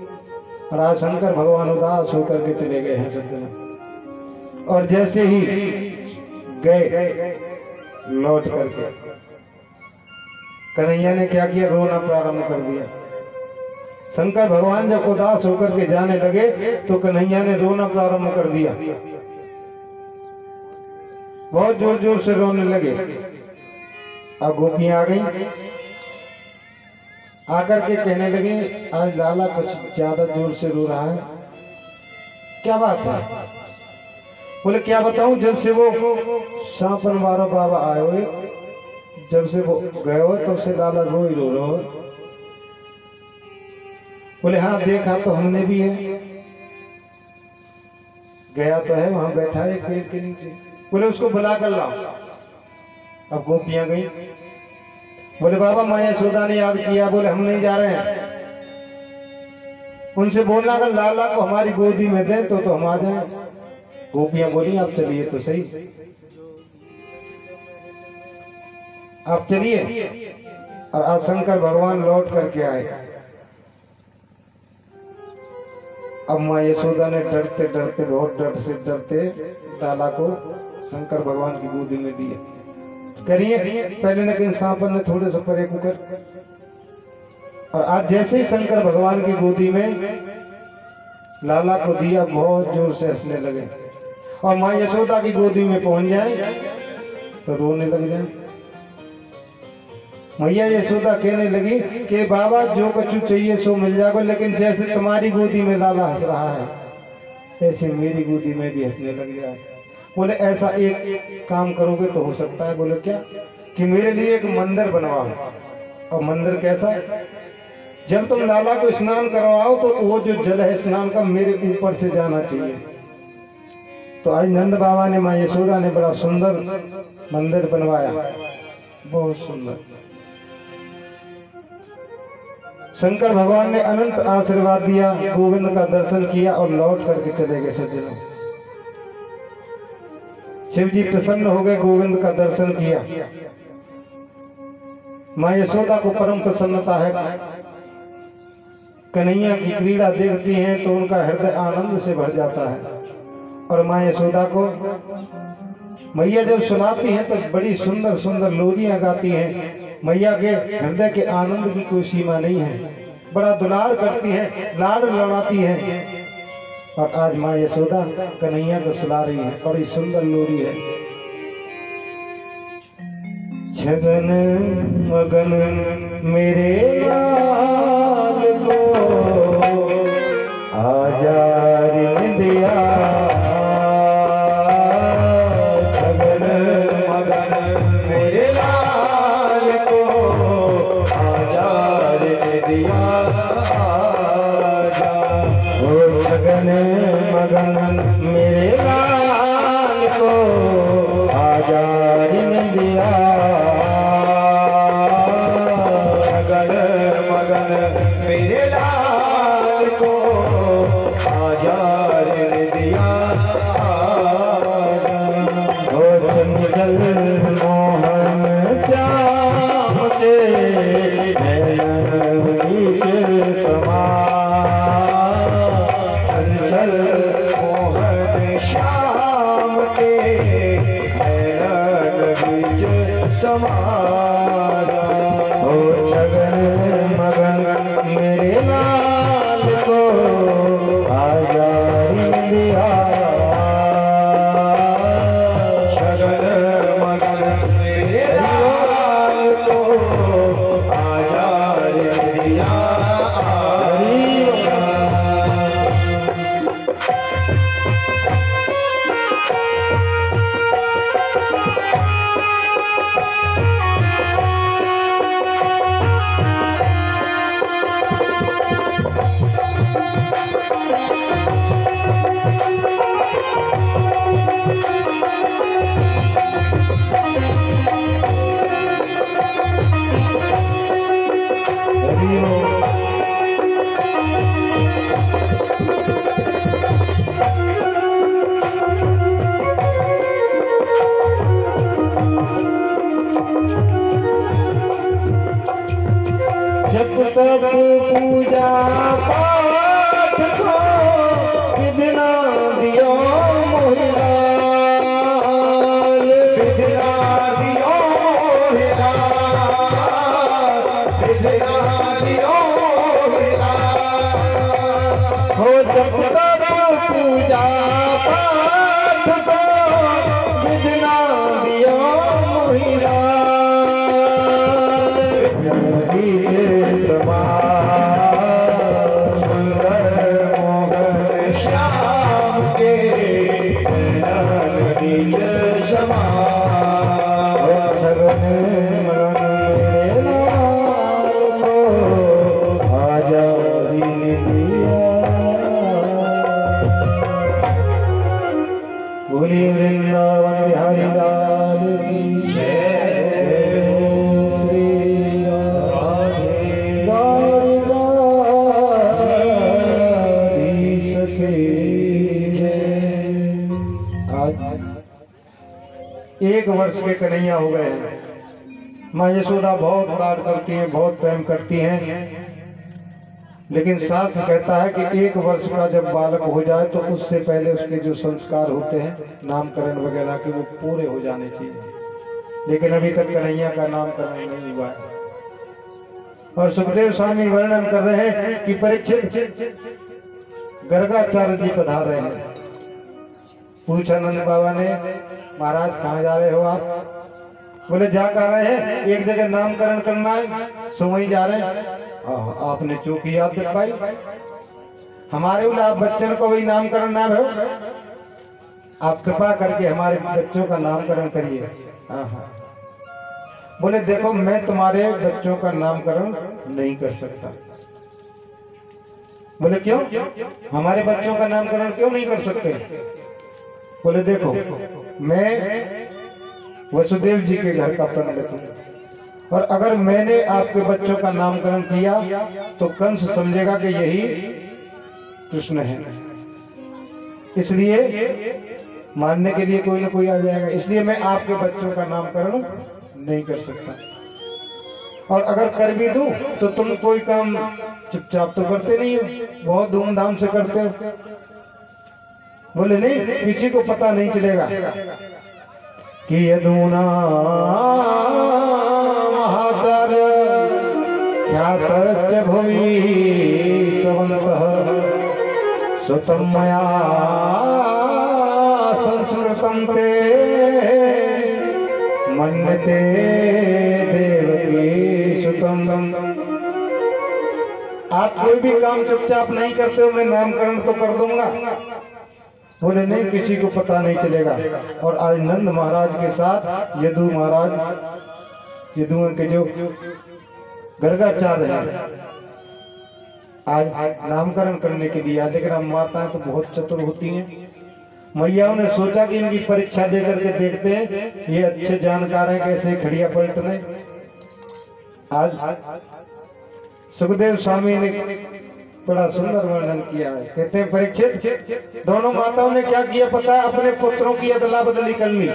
और आज शंकर भगवान उदास होकर के चले गए हैं सज्जन। और जैसे ही गए लौट करके कन्हैया ने क्या किया, रोना प्रारंभ कर दिया। शंकर भगवान जब उदास होकर के जाने लगे तो कन्हैया ने रोना प्रारंभ कर दिया, बहुत जोर जोर से रोने लगे। अब गोपियां आ गई, आकर के कहने लगे आज लाला कुछ ज्यादा जोर से रो रहा है, क्या बात है? बोले क्या बताऊं, जब से वो सांपन वाला बाबा आए हुए, जब से वो गए हो तब से लाला रो ही रो रहा हो। बोले हाँ देखा तो हमने भी है, गया तो है, वहां बैठा है पेड़ के नीचे। बोले उसको बुला कर लाओ। अब गोपियां गई, बोले बाबा माँ यशोदा ने याद किया। बोले हम नहीं जा रहे हैं, उनसे बोलना अगर लाला को हमारी गोदी में दे तो हम आ जाए। गोपियां बोली आप चलिए तो सही, आप चलिए। और आज शंकर भगवान लौट करके आए। अब माँ यशोदा ने डरते डरते, बहुत डर से डरते लाला को शंकर भगवान की गोदी में दिए। करिए पहले लेकिन सांपन ने थोड़े से परे कुकर। और आज जैसे ही शंकर भगवान की गोदी में लाला को दिया, बहुत जोर से हंसने लगे। और माँ यशोदा की गोदी में पहुंच जाए तो रोने लग जाए। मैया यशोदा कहने लगी कि बाबा जो कुछ चाहिए सो मिल जाएगा, लेकिन जैसे तुम्हारी गोदी में लाला हंस रहा है ऐसे मेरी गोदी में भी हंसने लग जाए। बोले ऐसा एक काम करोगे तो हो सकता है। बोले क्या? कि मेरे लिए एक मंदिर बनवाओ। और मंदिर कैसा? जब तुम लाला को स्नान करवाओ तो वो जो जल है स्नान का मेरे ऊपर से जाना चाहिए। तो आज नंद बाबा ने, माँ यशोदा ने बड़ा सुंदर मंदिर बनवाया, बहुत सुंदर। शंकर भगवान ने अनंत आशीर्वाद दिया, गोविंद का दर्शन किया और लौट करके चले गए सज्जनों। शिव जी प्रसन्न हो गए, गोविंद का दर्शन किया। माँ यशोदा को परम प्रसन्नता है, कन्हैया की क्रीड़ा देखती हैं तो उनका हृदय आनंद से भर जाता है। और माँ यशोदा को मैया जब सुनाती हैं तो बड़ी सुंदर सुंदर लोरियां गाती हैं। मैया के हृदय के आनंद की कोई सीमा नहीं है, बड़ा दुलार करती हैं, लाड लड़ाती हैं। और आज माँ यशोदा कन्हैया को सुना रही है, बड़ी सुंदर लोरी है। छगन मगन मेरे लाल को आजा रे दिया, समारा हो छगन मगन मेरे लाल को आजारी दिया छगन मगन मेरे लाल को आजारी दिया जब सब पूजा पाठ सो विधना दियो मोहिलाल विधना दियो मोहिलाल विधना दियो मोहिलाल हो जब सब पूजा पाठ सो विधना दियो मोहिलाल सुंदर मोहन श्याम के बीच समा छगन मगन मेरे लाल को आजारी दिया बोली वृंदावन बिहारी लाल की जय एक वर्ष के कन्हैया हो गए हैं। माँ यशोदा बहुत लाड करती हैं, बहुत प्रेम करती हैं, लेकिन शास्त्र कहता है कि एक वर्ष का जब बालक हो जाए तो उससे पहले उसके जो संस्कार होते हैं नामकरण वगैरह के वो पूरे हो जाने चाहिए, लेकिन अभी तक कन्हैया का नामकरण नहीं हुआ है। और सुखदेव स्वामी वर्णन कर रहे हैं कि परीक्षित गर्गाचार्य जी पधार रहे हैं। पूछा नंद बाबा ने, महाराज कहाँ जा रहे हो आप? बोले जा कर रहे हैं, एक जगह नामकरण करना है, सो वहीं जा रहे हैं। आपने चूंकि याद दिलवाई, हमारे उला बच्चन को वही नामकरण ना हो, आप कृपा करके हमारे बच्चों का नामकरण करिए। बोले देखो मैं तुम्हारे बच्चों का नामकरण नहीं कर सकता। बोले क्यों? हमारे बच्चों का नामकरण क्यों नहीं कर सकते? बोले देखो मैं वसुदेव जी के घर का पंडित हूँ, और अगर मैंने आपके बच्चों का नामकरण किया तो कंस समझेगा कि यही कृष्ण है, इसलिए मानने के लिए कोई ना कोई आ जाएगा, इसलिए मैं आपके बच्चों का नामकरण नहीं कर सकता। और अगर कर भी दूं तो तुम कोई काम चुपचाप तो करते नहीं हो, बहुत धूमधाम से करते हो। बोले नहीं, किसी को पता नहीं चलेगा कि यदूना महाचार्य ख्यातश्च भुवि सवन्तः सुतं मया संस्कृतं ते मन्यते देवकी सुतं। आप कोई भी काम चुपचाप नहीं करते हो, मैं नामकरण तो कर दूंगा। बोले नहीं, किसी को पता नहीं चलेगा। और आज नंद महाराज के साथ यदु महाराज, यदु के जो गर्गाचार्य हैं, आज नामकरण करने के लिए, लेकिन हम माताएं तो बहुत चतुर होती हैं। मैयाओं ने सोचा कि इनकी परीक्षा दे करके देखते हैं, ये अच्छे जानकार हैं, कैसे खड़िया पलटने। आज सुखदेव स्वामी ने बड़ा सुंदर वर्णन किया है। कहते हैं परीक्षित, दोनों माताओं ने क्या किया पता है? अपने पुत्रों की अदला बदली कर ली।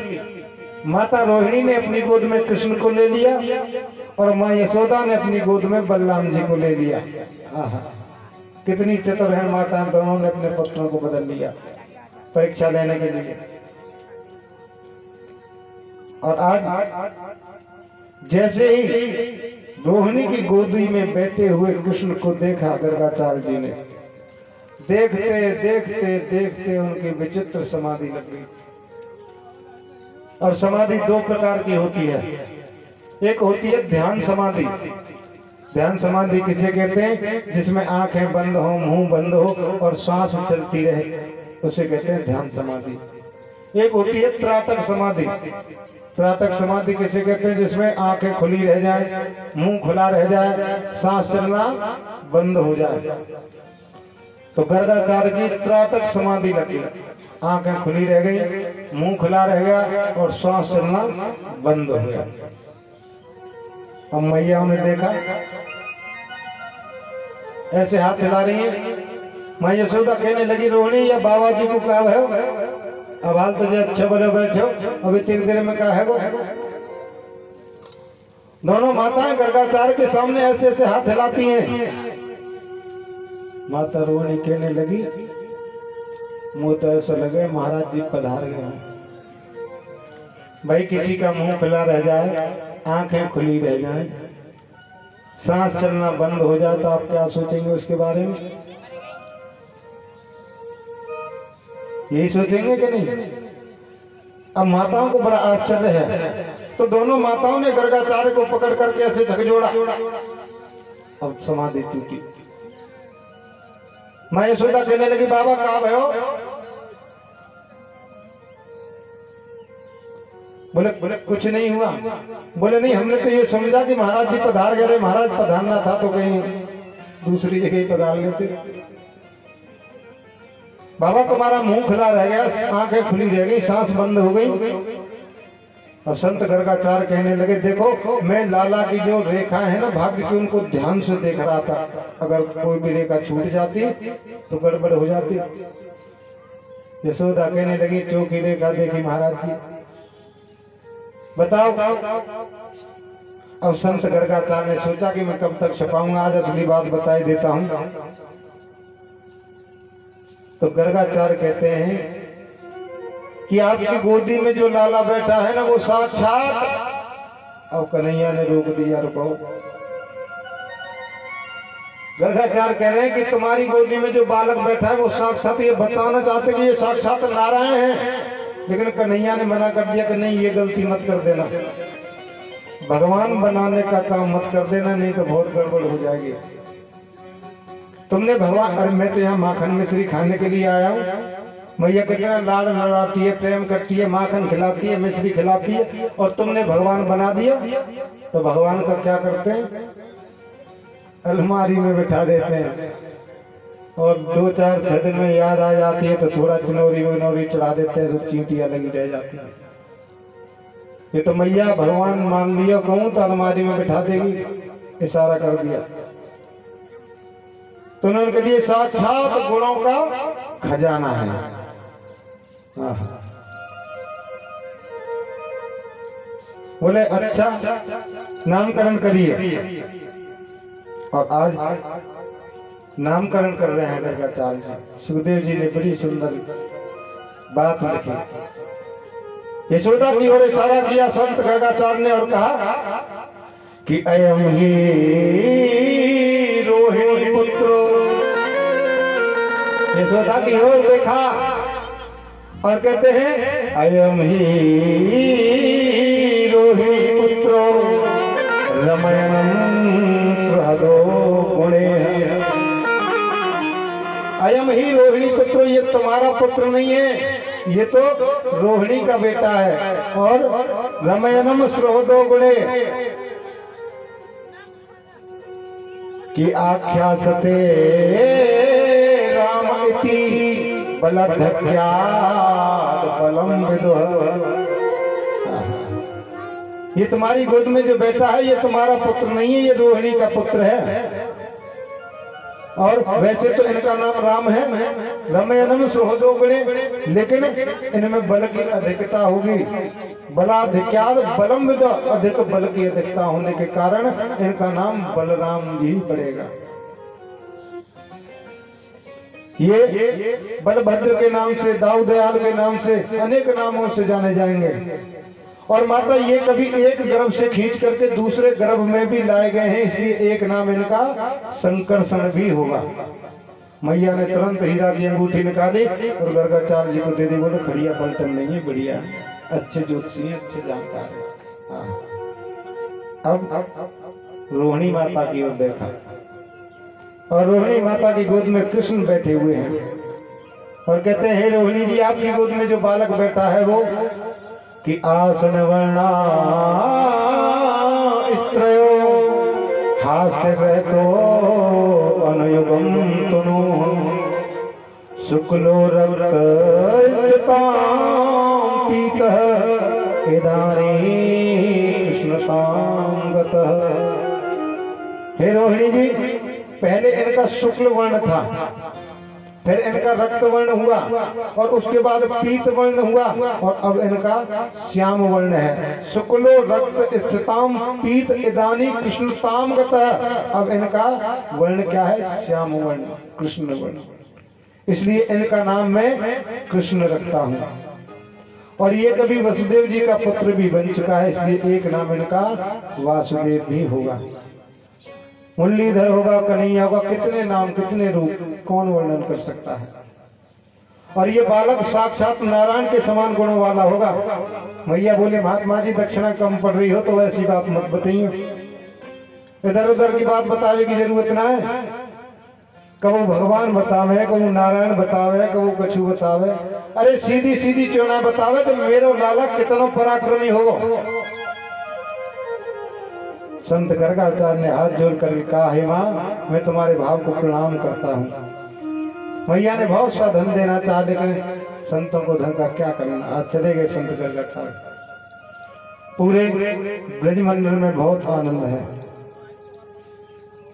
माता रोहिणी ने अपनी गोद में कृष्ण को ले लिया और माँ यशोदा ने अपनी गोद में बलराम जी को ले लिया। कितनी चतुर है माता, दोनों ने अपने पुत्रों को बदल लिया परीक्षा लेने के लिए। और आज जैसे ही रोहिणी की गोदी में बैठे हुए कृष्ण को देखा गर्गाचार्य जी ने, देखते देखते देखते उनकी विचित्र समाधि लग गई। और समाधि दो प्रकार की होती है, एक होती है ध्यान समाधि। ध्यान समाधि किसे कहते हैं? जिसमें आंखें बंद हो, मुंह बंद हो और श्वास चलती रहे, उसे कहते हैं ध्यान समाधि। एक होती है त्राटक समाधि। त्राटक समाधि किसे कहते हैं? जिसमें आंखें खुली रह जाए, मुंह खुला रह जाए, सांस चलना बंद हो जाए। तो गर्गाचार्य की त्राटक समाधि लगी, आंखें खुली रह गई, मुंह खुला रह गया और श्वास चलना बंद हो गया। अब मैया ने देखा ऐसे हाथ हिला रही है। माँ यशोदा कहने लगी, रोहिणी या बाबा जी को कहा है? अब हाल तुझे अच्छा बोले बैठे हो, अभी तीन देर में कहा है गो। दोनों माताएं गर्गाचार्य के सामने ऐसे ऐसे हाथ हिलाती हैं। माता रोहिणी कहने लगी, मुंह तो ऐसा लगे महाराज जी पधार गए। भाई किसी का मुंह खुला रह जाए, आंखें खुली रह जाए, सांस चलना बंद हो जाए तो आप क्या सोचेंगे उसके बारे में? यही सोचेंगे कि नहीं? अब माताओं को बड़ा आश्चर्य है, तो दोनों माताओं ने गर्गाचार्य को पकड़ करके ऐसे झकझोड़ा। अब समाधि टूटी। माँ यशोदा कहने लगी, बाबा कहाँ भयो? बोले कुछ नहीं हुआ। बोले नहीं, हमने तो ये समझा कि महाराज जी पधार गए, महाराज पधारना था तो कहीं दूसरी जगह ही पधार लेते। बाबा तुम्हारा मुंह खुला रह गया, आंखें खुली रह गई, सांस बंद हो गई। अब संत गर्गाचार्य कहने लगे, देखो मैं लाला की जो रेखा है ना भाग्य की, उनको ध्यान से देख रहा था। अगर कोई भी रेखा छूट जाती तो गड़बड़ हो जाती। यशोदा कहने लगी, चौकी रेखा देखी महाराज जी, बताओ। अब संत गर्गाचार्य ने सोचा कि मैं कब तक छुपाऊंगा, आज असली बात बताई देता हूं। तो गर्गाचार्य कहते हैं कि आपकी गोदी में जो लाला बैठा है ना वो साक्षात। अब कन्हैया ने रोक दिया, रुको। गर्गाचार्य कह रहे हैं कि तुम्हारी गोदी में जो बालक बैठा है वो साक्षात, ये बताना चाहते कि ये साक्षात नारायण है। लेकिन कन्हैया ने मना कर दिया कि नहीं, ये गलती मत कर देना, भगवान बनाने का काम मत कर देना, नहीं तो बहुत गड़बड़ हो जाएगी। तुमने भगवान, अरे मैं तो यहाँ माखन मिश्री खाने के लिए आया हूँ। मैया कितना लाड लड़ाती है, प्रेम करती है, माखन खिलाती है, मिश्री खिलाती है, और तुमने भगवान बना दिया। तो भगवान का क्या करते हैं? अलमारी में बिठा देते हैं, और 2-4 दिन में याद आ जाती है तो थोड़ा चिनौरी विनौरी चढ़ा देते हैं, सब चींटियां लगी रह जाती है। ये तो मैया भगवान मान लिया कहूं तो अलमारी में बिठा देगी, इशारा कर दिया। तो उन्होंने कह दिया साक्षात गुणों का खजाना है। बोले अच्छा, नामकरण करिए। और आज नामकरण कर रहे हैं गर्गाचार्य जी। सुखदेव जी ने बड़ी सुंदर बात लिखी। यशोदा की ओर इशारा किया संत गर्गाचार्य ने और कहा कि अयम ही रोहिणी पुत्रो। यशोदा की ओर देखा और कहते हैं अयम ही रोहिणी पुत्रो रमयणं सुहृदो गुणे। अयम ही रोहिणी पुत्र, ये तुम्हारा पुत्र नहीं है, ये तो रोहिणी का बेटा है। और रमयणं सुहृदो गुणे की आख्यासते राम इति बलधक्याद बलम विदुह। ये तुम्हारी गोद में जो बेटा है ये तुम्हारा पुत्र नहीं है, ये रोहिणी का पुत्र है। और वैसे तो इनका नाम राम है, रमयणं सुहृदो गुणे, लेकिन इनमें बल की अधिकता होगी। बलाधिक्याद बलम विदुह, अधिक बल की अधिकता होने के कारण इनका नाम बलराम जी पड़ेगा। ये बलभद्र के नाम से, दाऊदयाल के नाम से, अनेक नामों से जाने जाएंगे। और माता ये कभी एक गर्भ से खींच करके दूसरे गर्भ में भी लाए गए हैं, इसलिए एक नाम इनका संकर्षण भी होगा। मैया ने तुरंत हीरा की अंगूठी निकाली और गर्गाचार्य जी को दे दी। बोले खड़िया पलटन नहीं है, बढ़िया, अच्छे ज्योतिषी हैं, अच्छे जानकार हैं। अब रोहिणी माता की ओर देखा और रोहिणी माता की गोद में कृष्ण बैठे हुए हैं और कहते हैं, रोहिणी जी आपकी गोद में जो बालक बैठा है वो कि आसन वर्णा स्त्रयो हास्य रहतो अनुयुगम तनु शुक्लो रक्तस्थितां पीतः इदानीं कृष्णतां गतः। हे रोहिणी जी, पहले इनका शुक्ल वर्ण था, फिर इनका रक्त वर्ण हुआ और उसके बाद पीत वर्ण हुआ और अब इनका श्याम वर्ण है। शुक्लो रक्त स्थिताम पीत इदानी कृष्णताम गतः। अब इनका वर्ण क्या है? श्याम वर्ण, कृष्ण वर्ण। इसलिए इनका नाम मैं कृष्ण रखता हूँ। और ये कभी वसुदेव जी का पुत्र भी बन चुका है, इसलिए एक नाम इनका वासुदेव भी होगा। मुरलीधर होगा, कन्हैया होगा, कितने नाम कितने रूप कौन वर्णन कर सकता है। और ये बालक साक्षात नारायण के समान गुणों वाला होगा। मैया बोले महात्मा जी दक्षिणा कम पड़ रही हो तो ऐसी बात मत बताइए, इधर उधर की बात बतावे की जरूरत ना है। कबू भगवान बतावे, कबू नारायण बतावे, कबू कछु बतावे। अरे सीधी सीधी चोना बतावे तो मेरो लाला कितनो पराक्रमी होगा। संत गर्गाचार्य ने हाथ जोड़ कर कहा, हे माँ मैं तुम्हारे भाव को प्रणाम करता हूँ। मैया ने बहुत सा धन देना चाहा, लेकिन संतों को धन का क्या करना। आज चले गए संत गर्गाचार्य। पूरे ब्रजमंडल में बहुत आनंद है।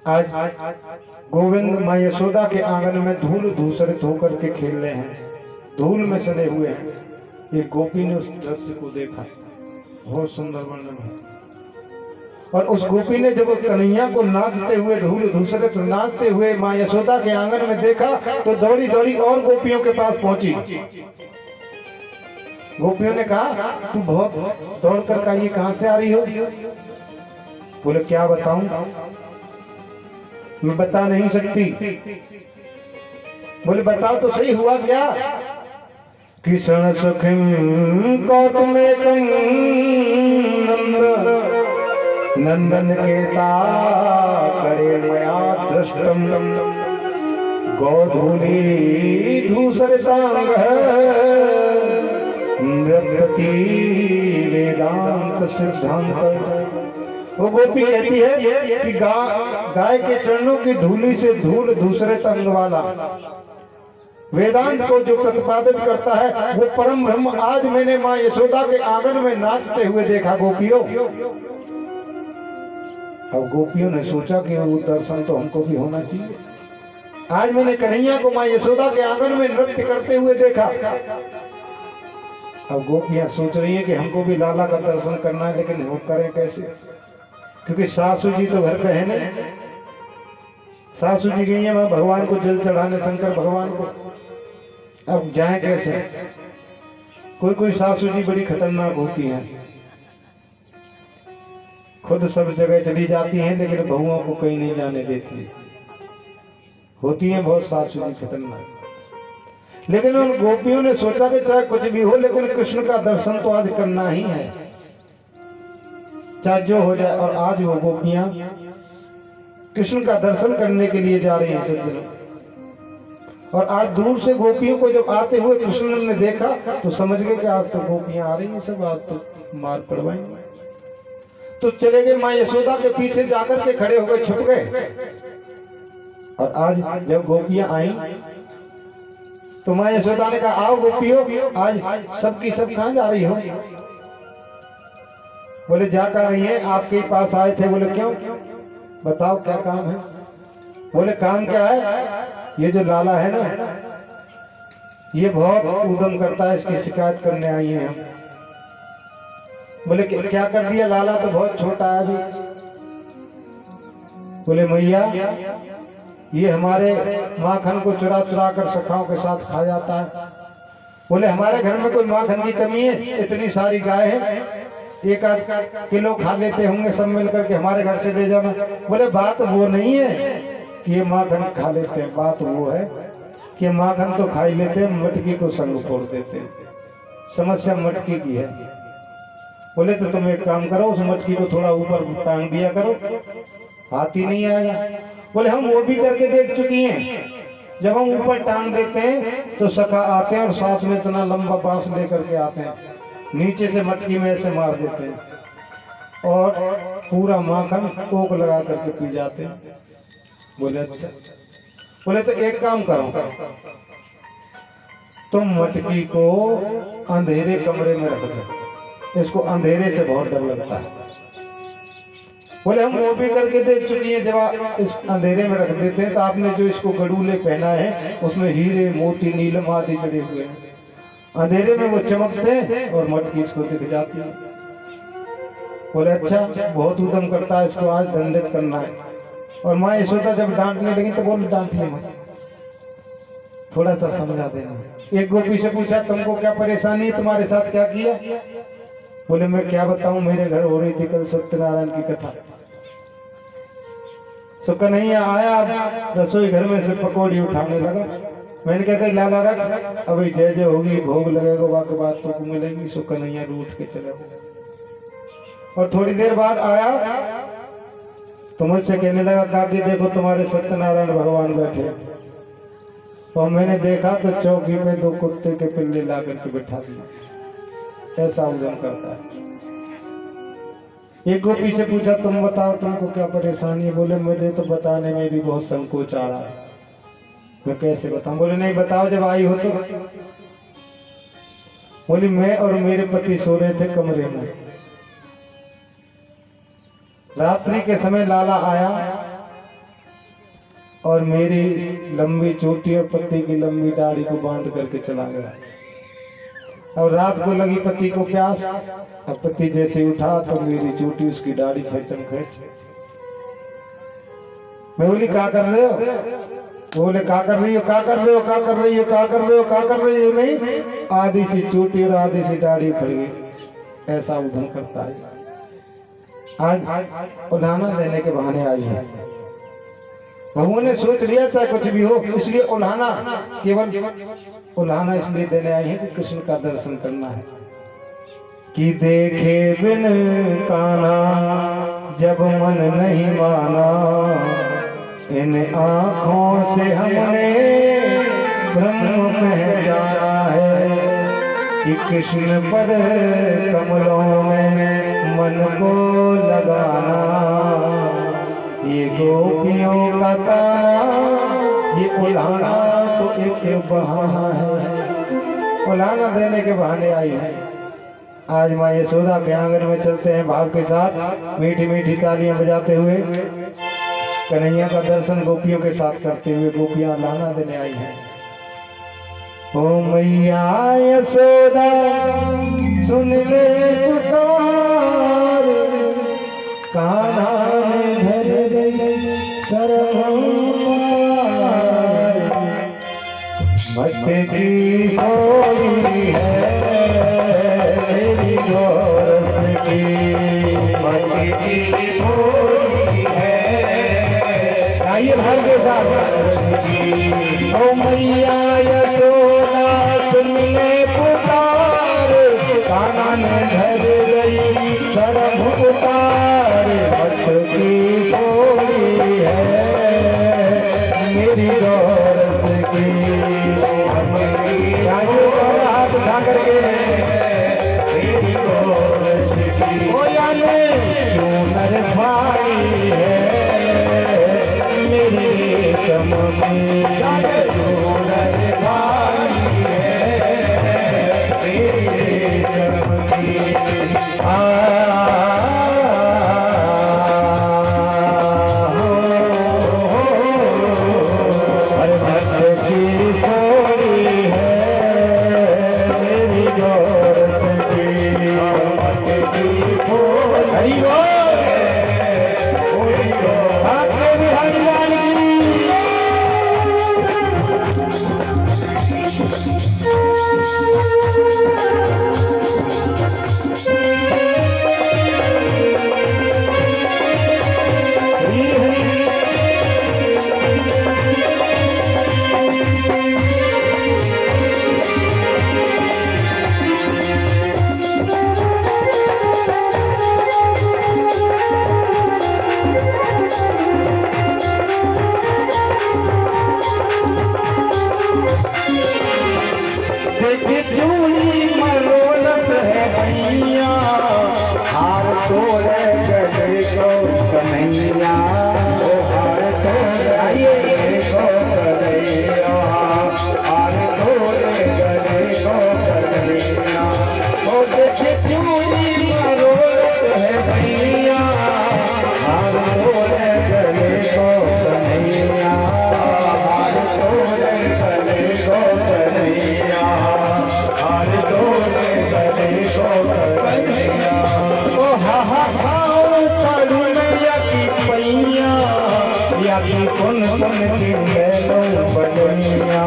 आज गोविंद माँ यशोदा के आंगन में धूल धूसरित होकर के खेल रहे हैं, धूल में सने हुए हैं। एक गोपी ने उस दृश्य को देखा, बहुत सुंदर वर्णन है। और उस गोपी ने जब कन्हैया को नाचते हुए धूल धूसरित नाचते हुए माँ यशोदा के आंगन में देखा तो दौड़ी दौड़ी और गोपियों के पास पहुंची। गोपियों ने कहा, तू बहुत दौड़ कर का ये कहां से आ रही हो? बोले क्या बताऊं, मैं बता नहीं सकती। बोले बताओ तो सही, हुआ क्या? किशन सुखिम कौतुमेकम नंद नंदन केता करे मया दृष्टम गोधूली धूसरितांग नृत्यति वेदांत सिद्धांत। वो गोपी कहती है कि गाय के चरणों की धूली से धूल धूसरित अंग वाला वेदांत को जो प्रतिपादित करता है वो परम ब्रह्म आज मैंने माँ यशोदा के आंगन में नाचते हुए देखा। गोपियों, अब गोपियों ने सोचा कि वो दर्शन तो हमको भी होना चाहिए। आज मैंने कन्हैया को माँ यशोदा के आंगन में नृत्य करते हुए देखा। अब गोपियां सोच रही हैं कि हमको भी लाला का दर्शन करना है, लेकिन वो करें कैसे? क्योंकि सासू जी तो घर पे है ना। सासू जी गई है वहां भगवान को जल चढ़ाने, शंकर भगवान को। अब जाए कैसे? कोई कोई सासू जी बड़ी खतरनाक होती हैं, खुद सब जगह चली जाती हैं लेकिन बहुओं को कहीं नहीं जाने देती। होती हैं बहुत सासू जी खतरनाक। लेकिन उन गोपियों ने सोचा कि चाहे कुछ भी हो लेकिन कृष्ण का दर्शन तो आज करना ही है, चाहे जो हो जाए। और आज वो गोपियां कृष्ण का दर्शन करने के लिए जा रही हैं सज्जनों। और आज दूर से गोपियों को जब आते हुए कृष्ण ने देखा तो समझ गए कि आज तो गोपियां आ रही हैं, सब आज तो मार पड़वाएंगे। तो चले गए माँ यशोदा के पीछे जाकर के खड़े हो गए, छुप गए। और आज जब गोपियां आई तो माँ यशोदा ने कहा, आओ गोपियों, आज सबकी सब कहां जा रही हो? बोले जा कर रही है, आपके पास आए थे। बोले क्यों, बताओ क्या काम है? बोले काम क्या है, ये जो लाला है ना ये बहुत उद्यम करता है, इसकी शिकायत करने आई हैं हम। बोले क्या कर दिया? लाला तो बहुत छोटा है अभी। बोले मैया ये हमारे माखन को चुरा चुरा कर सखाओं के साथ खा जाता है। बोले हमारे घर में कोई माखन की कमी है? इतनी सारी गाय है, एक आध किलो खा लेते होंगे सब मिल करके, हमारे घर से ले जाना। बोले बात वो नहीं है कि ये माखन खा लेते हैं, बात वो है कि माखन तो खा ही लेते हैं, मटकी को संग फोड़ देते हैं। समस्या मटकी की है। बोले तो तुम एक काम करो, उस मटकी को थोड़ा ऊपर टांग दिया करो, हाथ ही नहीं आएगा। बोले हम वो भी करके देख चुकी हैं, जब हम ऊपर टांग देते हैं तो सखा आते हैं और साथ में इतना लंबा बांस लेकर के आते हैं, नीचे से मटकी में ऐसे मार देते हैं और पूरा माखन कोक लगा करके पी जाते हैं। बोले अच्छा। बोले तो एक काम करो, तुम मटकी को अंधेरे कमरे में रख दो, इसको अंधेरे से बहुत डर लगता है। बोले हम वो भी करके देख चुकी हैं, जब आप इस अंधेरे में रख देते हैं तो आपने जो इसको गड़ूले पहना है उसमें हीरे मोती नीलम आदि जड़े हुए हैं, अंधेरे में वो चमकते हैं और मटकी इसको दिख जाती है। बोले अच्छा, बहुत उद्यम करता है, इसको आज दंडित करना है। और माँ यशोदा जब डांटने लगी तो बोले डांटिए मत, थोड़ा सा समझा देना। एक गोपी से पूछा तुमको क्या परेशानी है, तुम्हारे साथ क्या किया? बोले मैं क्या बताऊं, मेरे घर हो रही थी कल सत्यनारायण की कथा। सो कन्हैया आया रसोई घर में से पकौड़ी उठाने लगा। मैंने कहते लाला रख, अभी जय जय होगी, भोग लगेगा, बाकी बात तो मिलेंगी। सो कन्हैया रूठ के चले गए। और थोड़ी देर बाद आया तो मुझसे कहने लगा काकी देखो तुम्हारे सत्यनारायण भगवान बैठे। और मैंने देखा तो चौकी पे 2 कुत्ते के पिल्ले ला करके बिठा दिए। ऐसा उद्यम करता है। एक गोपी से पूछा तुम बताओ तुमको क्या परेशानी है? बोले मुझे तो बताने में भी बहुत संकोच आ रहा है, मैं कैसे बताऊं? बोले नहीं बताओ, जब आई हो तो। बोली मैं और मेरे पति सो रहे थे कमरे में, रात्रि के समय लाला आया और मेरी लंबी चोटी और पति की लंबी दाढ़ी को बांध करके चला गया। और रात को लगी पति को प्यास, अब पति जैसे उठा तो मेरी चोटी उसकी दाढ़ी खींचम खींच। मैं बोली क्या कर रहे हो? बोले क्या कर रही हो, क्या कर रहे हो, क्या कर रही हो, क्या कर रहे हो, क्या कर रही हो? नहीं, आधी सी चोटी और आधी सी दाढ़ी उखड़ गई। ऐसा उधम करता है। आज उल्हाना देने के बहाने आई है। बहुओं ने सोच लिया चाहे कुछ भी हो, इसलिए उल्हाना, केवल उल्हाना इसलिए देने आई है कि कृष्ण का दर्शन करना है। कि देखे बिन काना जब मन नहीं माना, इन आँखों से हमने ब्रह्म पहचाना है। कि कृष्ण पर कमलों में मन को लगाना, ये गोपियों का काना, ये उल्हाना तो एक बहाना है। उल्हाना देने के बहाने आई है। आज माँ यशोदा के आंगन में चलते हैं भाव के साथ, मीठी मीठी तालियां बजाते हुए कन्हैया का दर्शन गोपियों के साथ करते हुए गोपियां उल्हाना देने आई हैं। ओ मैया यशोदा सुन ले पुकार, कान्हा में धर गई सरभंगार। मटकी फोड़ी है मेरी गोरस की, मटकी फोड़ी है। आइए भर के साथ। ओ मैया यशोदा सुन ले पुकार, कान्हा में धर गई सरभ उतार। मटकी फोड़ी है मेरी गोरस की। हाथ उठा करके मेरी गोरस की। ओ याने चूनर फाड़ी है मेरी रेशम में, चूनर फाड़ी है मेरी रेशम की। चूड़ी मरोड़त है भैया, हार तोरे गले को कन्हैया, हार तोरे गले को कन्हैया, हार तोरे गले को कन्हैया। ओ हा हा खाओ कालू मैया की पैया, या की सुन सुन के ले लो बलैया,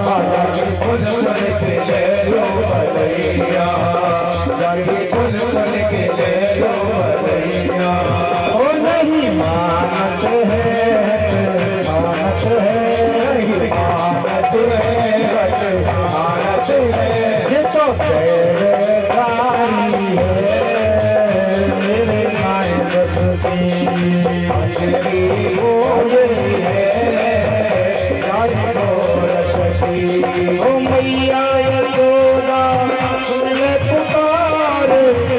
या की सुन सुन के ले लो बलैया, या की सुन सुन के ले लो बलैया। ओ नहीं मानत है, मानत है, नहीं मानत है, मानत है, ये तो बेड़कारी है मेरे माए बस की ओ मैया यशोदा सुन ले पुकार,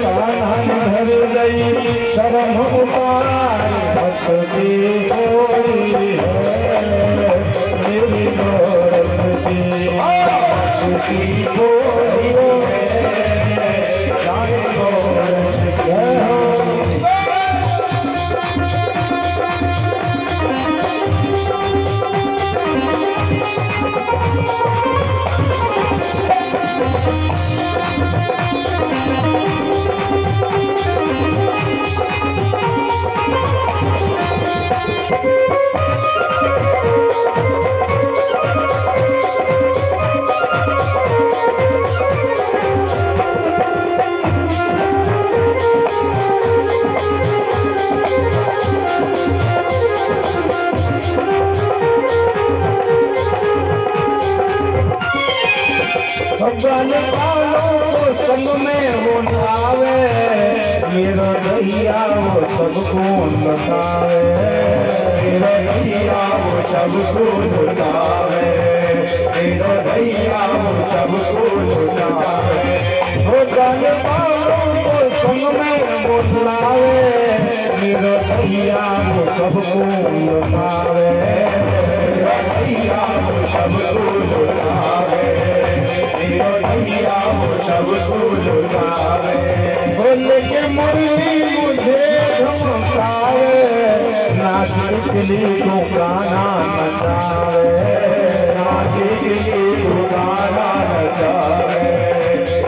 कान्हा धर गई शर्म उतार, भक्ति होई है मेरी गोरस की, भक्ति होई है जाने गोरस की। भगवान वालों को संग में वो नावे, मेरा भैया वो सबको लुटावे, मेरा भैया वो सबको लुटावे, मेरा भैया वो सबको लुटावे। भगवान वालों को संग में वो लावे, मेरा भैया वो सबको लुटावे, मेरा भैया वो सबको लुटावे, भैया वो सबको लुटावे। बोले के मुरली मुझे झुमकावे, नाच के लिए तू गाना नचावे, नाच के लिए तू गाना नचावे,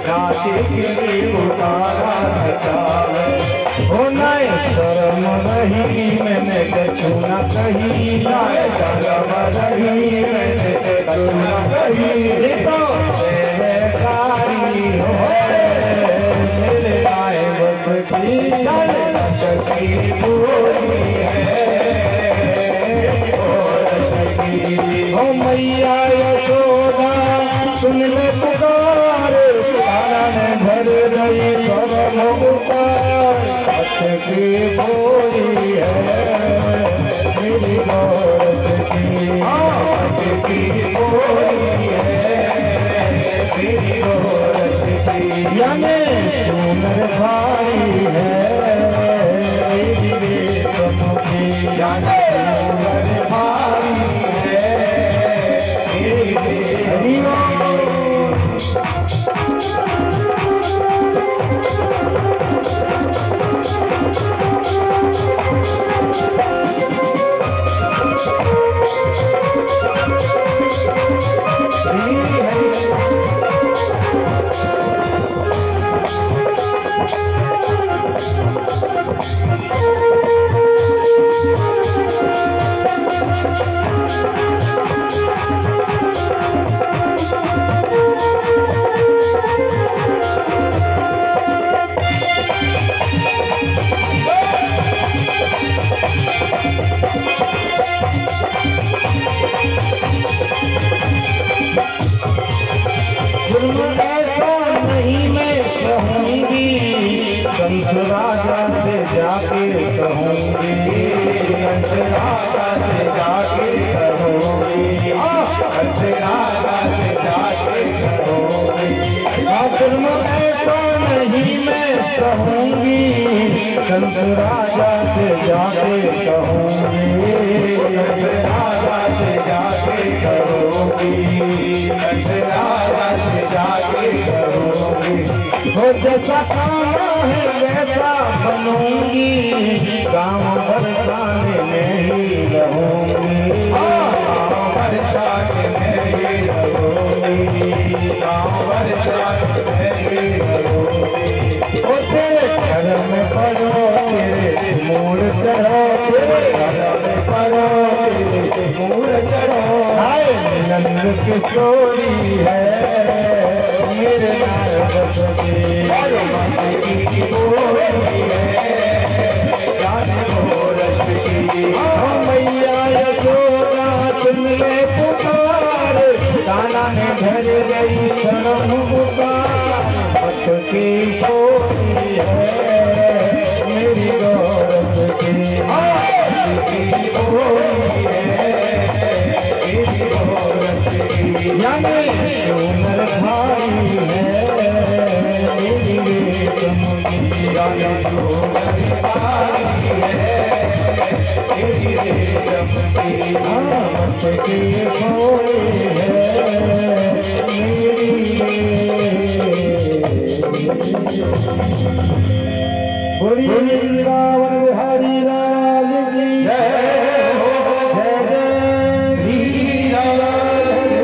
नाच के लिए तू गाना नचावे। हो नाय शर्म रही मैंने कछु न कही, नाय शर्म रही मैंने कछु न कही, तो बेकारी हो मेरे आए बस की पूरी है हो मैया यशोदा सुन ले पुकार, कानन भर गई शर्म उतार, की पूरी है मेरी गोरस की पूरी है मेरी गोरस की, यानी सुनर भाई है मेरी रेशम की, यानी सुनर भाई है मेरी रेशम कंस राजा से जाके कहूँगी, कंस राजा से जाके कहूँगी, कंस राजा से जाके कहूँगी, जुर्म ऐसा नहीं मैं कहूंगी, कंस राजा से जाके कहूंगी, कंस राजा से जाके कहूंगी, कंस राजा से जाके कहूंगी। हो जैसा खाना है वैसा बनूंगी, गाँव बरसाने में ही रहूंगी, गाँव बरसाने में ही रहूंगी, गाँव बरसाने में ही रहूंगी। ओ तेरे घर में पड़ो तेरे मूल चढ़ो, तेरे घर में पड़ो तेरे मूल चढ़ो। हाय नंद किशोरी है मेरे नाम बसती, की बोली है राधे मोरस की। मैया यशोदा सुन ले पुकार, कान्हा ने घर गई शरण उतार। मत की बोली है मेरी गोरस की, बोली है मेरी गोरस की। यानी सुनर भाई है मेरी रेशम की, यानी सुनर भाई है मेरी रेशम की। मत की बोली है मेरी। बोली वृंदावन बिहारी लाल की जय हो, जय जय श्री राधे।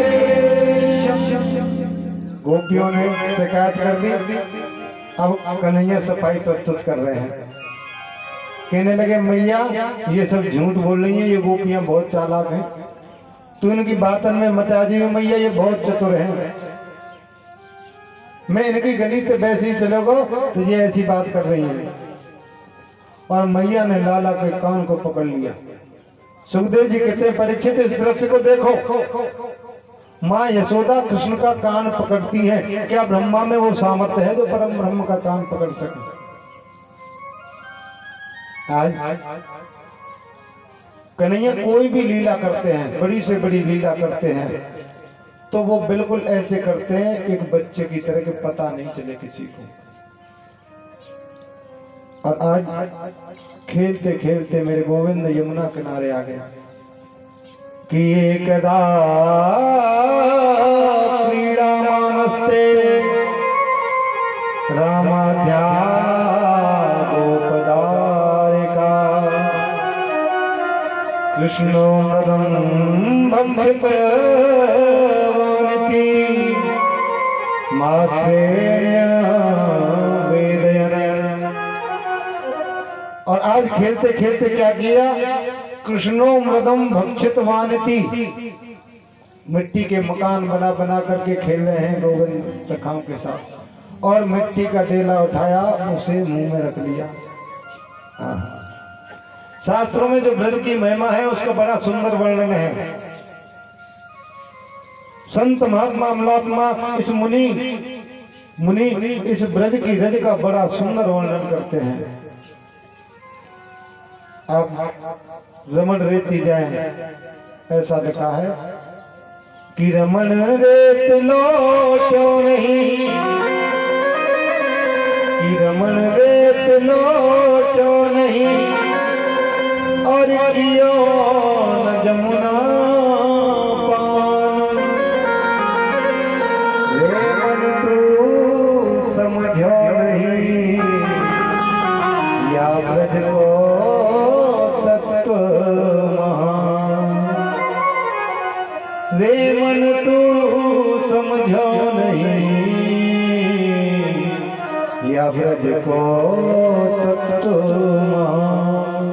गोपियों ने शिकायत कर दी, अब कन्हैया सफाई प्रस्तुत कर रहे हैं। कहने लगे मैया ये सब झूठ बोल रही हैं, ये गोपियां बहुत चालाक हैं, तू इनकी बातन में मत आ जाइए मैया, ये बहुत चतुर हैं। मैं इनकी गली से वैसे ही चलोगे तो ये ऐसी बात कर रही हैं। और मैया ने लाला के कान को पकड़ लिया। सुखदेव जी कहते हैं परीक्षित इस दृश्य को देखो, माँ यशोदा कृष्ण का कान पकड़ती है, क्या ब्रह्मा में वो सामर्थ्य है जो परम ब्रह्म का कान पकड़ सके? आज कन्हैया कोई भी लीला करते हैं, बड़ी से बड़ी लीला करते हैं, तो वो बिल्कुल ऐसे करते हैं एक बच्चे की तरह के, पता नहीं चले किसी को। और आज खेलते खेलते मेरे गोविंद यमुना किनारे आ गए कि एकदा क्रीड़ा मानस्ते रामाध्यागोपदारिका कृष्णो मृदं भक्षितवानिति मात्रेण वेदयन्। और आज खेलते खेलते क्या किया, कृष्णो मृदम भक्षितवानिति, मिट्टी के मकान बना बना करके खेल रहे हैं गोविंद सखाओं के साथ, और मिट्टी का डेला उठाया उसे मुंह में रख लिया। शास्त्रों में जो ब्रज की महिमा है उसका बड़ा सुंदर वर्णन है। संत महात्मा अमलात्मा इस मुनि इस ब्रज की रज का बड़ा सुंदर वर्णन करते हैं। आप रमन रेती जाए, ऐसा लिखा है कि रमन रेत लोटो नहीं, कि रमन रेत लोटो नहीं, और कियो न जमुना पान। रेमन तू समझो नहीं या ब्रज को तत्व महान। रेमन तू समझो नहीं या ब्रज को तत्व महान।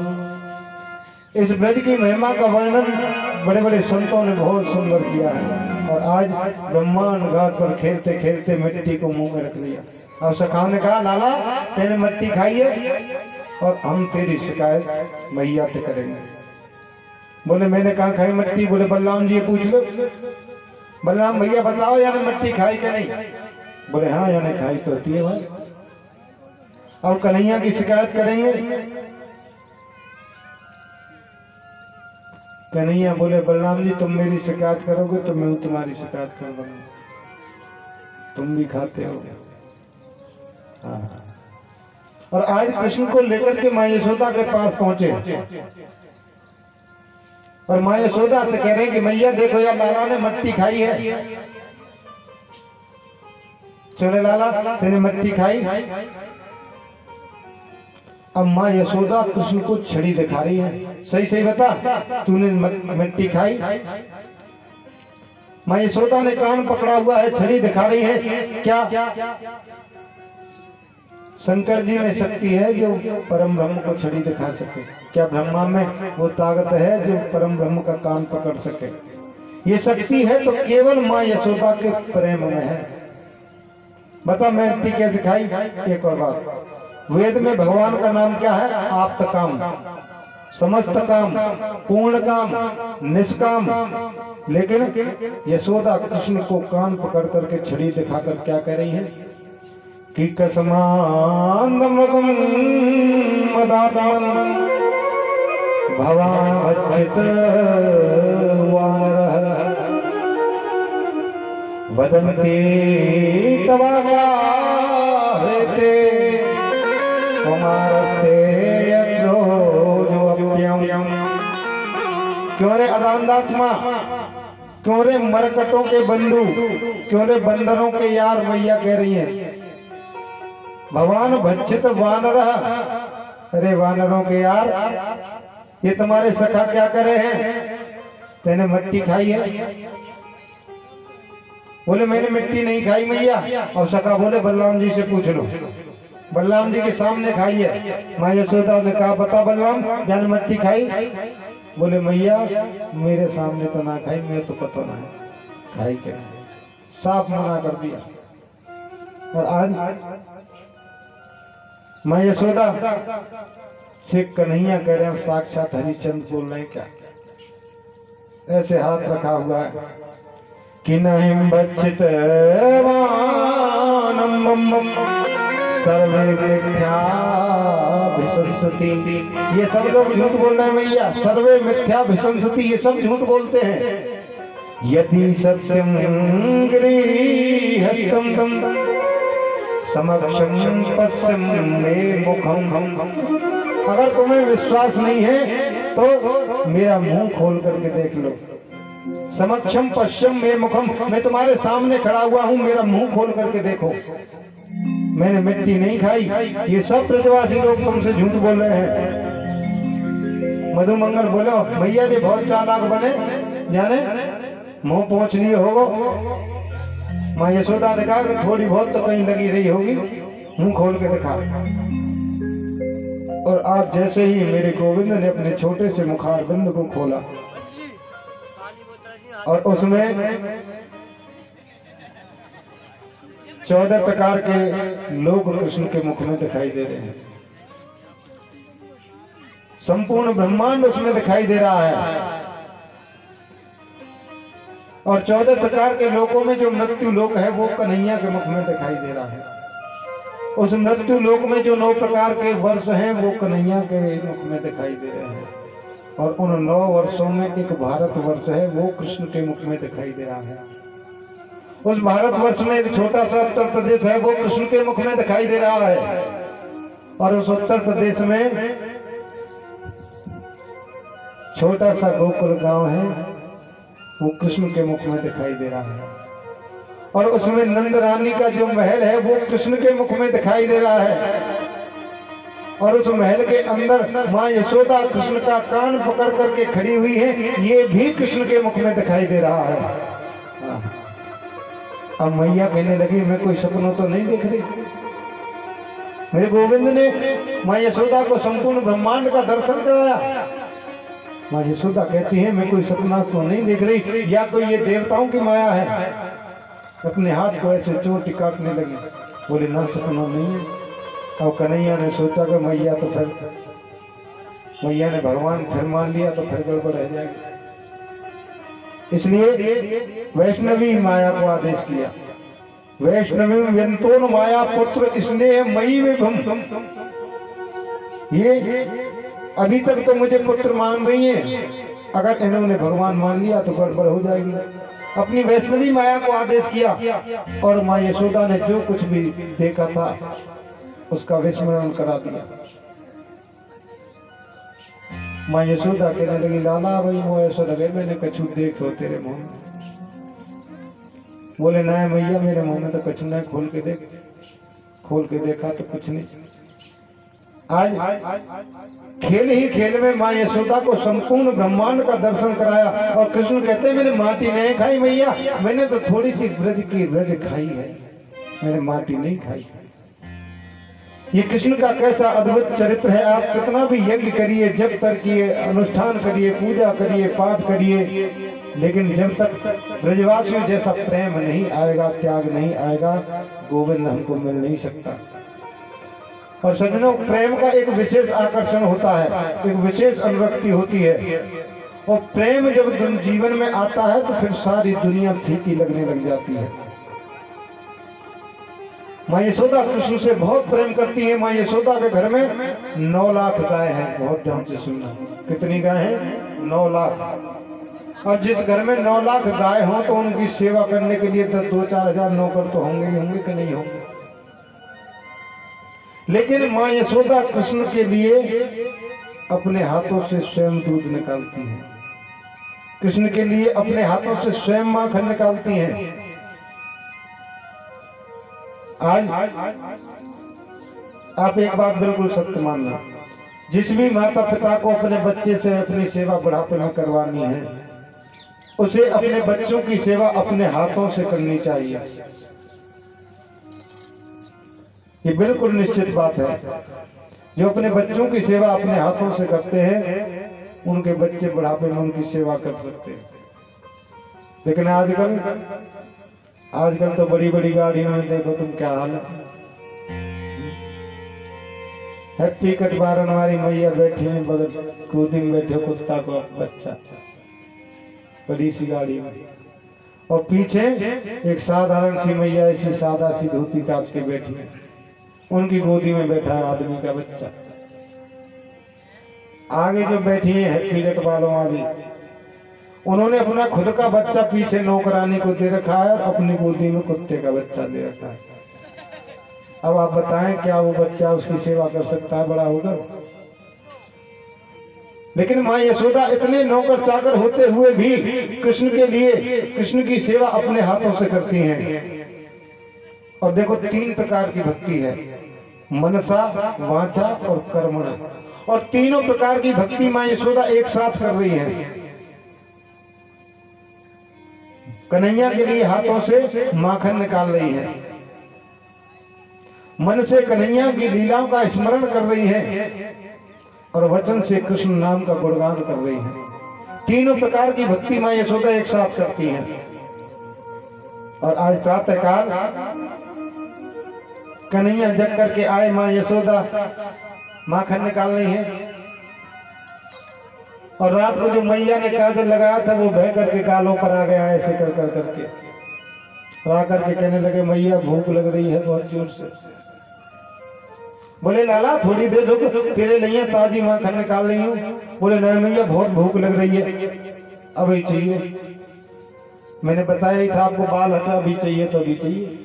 इस ब्रज की महिमा का वर्णन बड़े बड़े संतों ने बहुत सुंदर किया है। और आज ब्रह्मांड घाट पर खेलते खेलते मिट्टी को मुंह में रख लिया। और सखाओं ने कहा लाला तेने मिट्टी खाई है और हम तेरी शिकायत मैया से करेंगे। बोले मैंने कहा खाई मिट्टी? बोले बलराम जी पूछ लो। बलराम भैया बताओ यानी मिट्टी खाई क्या नहीं? बोले हाँ यानी खाई तो होती है भाई। अब कन्हैया की शिकायत करेंगे। कन्हैया बोले बलराम जी तुम मेरी शिकायत करोगे तो मैं तुम्हारी शिकायत कर दूंगा, तुम भी खाते हो। हाँ और आज कृष्ण को लेकर के माँ यशोदा के पास पहुंचे और माँ यशोदा से कह रहे हैं कि मैया देखो यार लाला ने मट्टी खाई है। चले लाला तेने मट्टी खाई। अब माँ यशोदा कृष्ण को छड़ी दिखा रही है, सही सही बता तूने मिट्टी खाई। माँ यशोदा ने कान पकड़ा हुआ है, छड़ी दिखा रही है। क्या शंकर जी में शक्ति है जो परम ब्रह्म को छड़ी दिखा सके? क्या ब्रह्मा में वो ताकत है जो परम ब्रह्म का कान पकड़ सके? ये शक्ति है तो केवल माँ यशोदा के प्रेम में है। बता मिट्टी कैसे खाई? एक और बात, वेद में भगवान का नाम क्या है? आप्त काम, समस्त काम, पूर्ण काम, निष्काम। लेकिन यशोदा कृष्ण को कान पकड़ करके छड़ी दिखाकर क्या कह रही है कि कसमानमृतम मदातम भवान भक्षित वानरः वदन्ति तवागा हेते कुमारस्ते यज्ञोऽप्यम्। क्यों रे अदानदात्मा, क्यों रे मरकटों के बंधु, क्यों रे बंदरों के यार मैया कह रही है भगवान भक्षित वानरः। अरे वानरों के यार, ये तुम्हारे सखा क्या करे हैं? तेने मिट्टी खाई है? बोले मैंने मिट्टी नहीं खाई मैया। और सखा बोले बलराम जी से पूछ लो, बलराम जी के सामने खाई है। माँ यशोदा ने कहा बता बलराम जान मिट्टी खाई? बोले मैया मेरे सामने तो ना खाई, मेरे तो पता ना है खाई क्या। साफ मना कर दिया। और आज माँ यशोदा से कन्हैया कह रहे हैं साक्षात हरिश्चंद्र बोल रहे हैं क्या? ऐसे हाथ रखा हुआ है कि नहीं बच्चित सर्वे मिथ्या विसंसति। ये सब लोग झूठ बोल रहे हैं मैया, सर्वे मिथ्या विसंसति, ये सब झूठ बोलते हैं। यदि सत्यम गृहस्थम समक्षम पश्चिम में मुखम। अगर तुम्हें विश्वास नहीं है तो मेरा मुंह खोल करके देख लो। समक्षम पश्चिम में मुखम, मैं तुम्हारे सामने खड़ा हुआ हूं, मेरा मुंह खोल करके देखो। मैंने मिट्टी नहीं खाई। ये सब ब्रजवासी लोग तुमसे झूठ बोल रहे हैं। मधुमंगल बोलो भैया जी बहुत चालाक बने, जाने मुंह पहुंच लिए होगो। माँ यशोदा ने कहा कि थोड़ी बहुत तो कहीं लगी रही होगी, मुंह खोल के दिखा। और आज जैसे ही मेरे गोविंद ने अपने छोटे से मुखारबिंद को खोला और उसमें 14 प्रकार के लोग कृष्ण के मुख में दिखाई दे रहे हैं। संपूर्ण ब्रह्मांड उसमें दिखाई दे रहा है। और 14 प्रकार के लोकों में जो मृत्यु लोक है वो कन्हैया के मुख में दिखाई दे रहा है। उस मृत्यु लोक में जो 9 प्रकार के वर्ष हैं वो कन्हैया के मुख में दिखाई दे रहे हैं। और उन 9 वर्षों में एक भारत वर्ष है वो कृष्ण के मुख में दिखाई दे रहा है। उस भारत वर्ष में एक छोटा सा उत्तर प्रदेश है वो कृष्ण के मुख में दिखाई दे रहा है। और उस उत्तर प्रदेश में छोटा सा गोकुल गांव है वो कृष्ण के मुख में दिखाई दे रहा है। और उसमें नंद रानी का जो महल है वो कृष्ण के मुख में दिखाई दे रहा है। और उस महल के अंदर माँ यशोदा कृष्ण का कान पकड़ करके खड़ी हुई है, ये भी कृष्ण के मुख में दिखाई दे रहा है। अब मैया कहने लगी मैं कोई सपनों तो नहीं देख रही। मेरे गोविंद ने माँ यशोदा को संपूर्ण ब्रह्मांड का दर्शन कराया। माँ यशोदा कहती है मैं कोई सपना तो नहीं देख रही, या कोई ये देवताओं की माया है। अपने हाथ को ऐसे चोट काटने लगी। बोले ना सपना नहीं है। और कन्हैया ने सोचा कि मैया तो फिर मैया ने भगवान फिर मान लिया तो फिर गड़बड़ रह जाएगी। इसलिए वैष्णवी माया को आदेश किया। वैष्णवी व्यंतोन माया पुत्र स्नेह मई विभम। ये अभी तक तो मुझे पुत्र मान रही है, अगर इन्होंने भगवान मान लिया तो गड़बड़ हो जाएगी। अपनी वैष्णवी माया को आदेश किया। और माँ यशोदा ने जो कुछ भी देखा था उसका विस्मरण करा दिया। माँ यशोदा कहने लगी, लाला भाई मोह ऐसा लगे मैंने कछु देख हो तेरे मुंह में। बोले ना मैया मेरे मुंह में तो कछु नहीं, खोल के देख। खोल के देखा तो कुछ नहीं। आज खेल ही खेल में माँ यशोदा को संपूर्ण ब्रह्मांड का दर्शन कराया। और कृष्ण कहते हैं मैंने माटी नहीं खाई मैया, मैंने तो थोड़ी सी ब्रज की रज खाई है, मैंने माटी नहीं खाई। ये कृष्ण का कैसा अद्भुत चरित्र है। आप कितना भी यज्ञ करिए, जब तक किए, अनुष्ठान करिए, पूजा करिए, पाठ करिए, लेकिन जब तक ब्रजवासियों जैसा प्रेम नहीं आएगा, त्याग नहीं आएगा, गोविंद हमको मिल नहीं सकता। और सज्जनों, प्रेम का एक विशेष आकर्षण होता है, एक विशेष अनुरक्ति होती है। और प्रेम जब जीवन में आता है तो फिर सारी दुनिया फीकी लगने लग जाती है। माँ यशोदा कृष्ण से बहुत प्रेम करती है। माँ यशोदा के घर में 9 लाख गाय हैं। बहुत ध्यान से सुनना, कितनी गाय हैं? 9 लाख। और जिस घर में 9 लाख गाय हो तो उनकी सेवा करने के लिए 2-4 हजार नौकर तो होंगे ही होंगे कि नहीं होंगे। लेकिन माँ यशोदा कृष्ण के लिए अपने हाथों से स्वयं दूध निकालती है। कृष्ण के लिए अपने हाथों से स्वयं माखन निकालती हैं। आज आप एक बात बिल्कुल सत्य मानना, जिस भी माता पिता को अपने बच्चे से अपनी सेवा बुढ़ापे में करवानी है, उसे अपने बच्चों की सेवा अपने हाथों से करनी चाहिए। ये बिल्कुल निश्चित बात है। जो अपने बच्चों की सेवा अपने हाथों से करते हैं, उनके बच्चे बुढ़ापे में उनकी सेवा कर सकते हैं। लेकिन आजकल तो बड़ी बड़ी गाड़ियों में देखो तुम क्या हाल है। हैप्पी कटवारन हमारी मैया बैठी है, बगल गोदी में बैठे कुत्ता को बच्चा, बड़ी सी गाड़ी में, और पीछे एक साधारण सी मैया ऐसी सादा सी धोती काच के बैठी है, उनकी गोदी में बैठा है आदमी का बच्चा। आगे जो बैठी है हैप्पी कटवारों वाली, उन्होंने अपना खुद का बच्चा पीछे नौकरानी को दे रखा है और अपनी गोदी में कुत्ते का बच्चा दे रखा है। अब आप बताएं क्या वो बच्चा उसकी सेवा कर सकता है बड़ा होकर? लेकिन माँ यशोदा इतने नौकर चाकर होते हुए भी कृष्ण के लिए कृष्ण की सेवा अपने हाथों से करती हैं। और देखो 3 प्रकार की भक्ति है, मनसा, वाचा और कर्मणा। और तीनों प्रकार की भक्ति माँ यशोदा एक साथ कर रही है। कन्हैया के लिए हाथों से माखन निकाल रही है, मन से कन्हैया की लीलाओं का स्मरण कर रही है, और वचन से कृष्ण नाम का गुणगान कर रही है। तीनों प्रकार की भक्ति माँ यशोदा एक साथ करती है। और आज प्रातःकाल कन्हैया जग करके आए, माँ यशोदा माखन निकाल रही है। और रात को जो मैया ने काजल लगाया था वो बह करके गालों पर आ गया, ऐसे कर कर करके आ करके कहने लगे मैया भूख लग रही है बहुत जोर से। बोले लाला थोड़ी देर रुक, तेरे लिए ताजी माखन निकाल रही हूँ। बोले नहीं मैया बहुत भूख लग रही है, अभी चाहिए। मैंने बताया ही था आपको, बाल हटा, अभी चाहिए तो अभी चाहिए।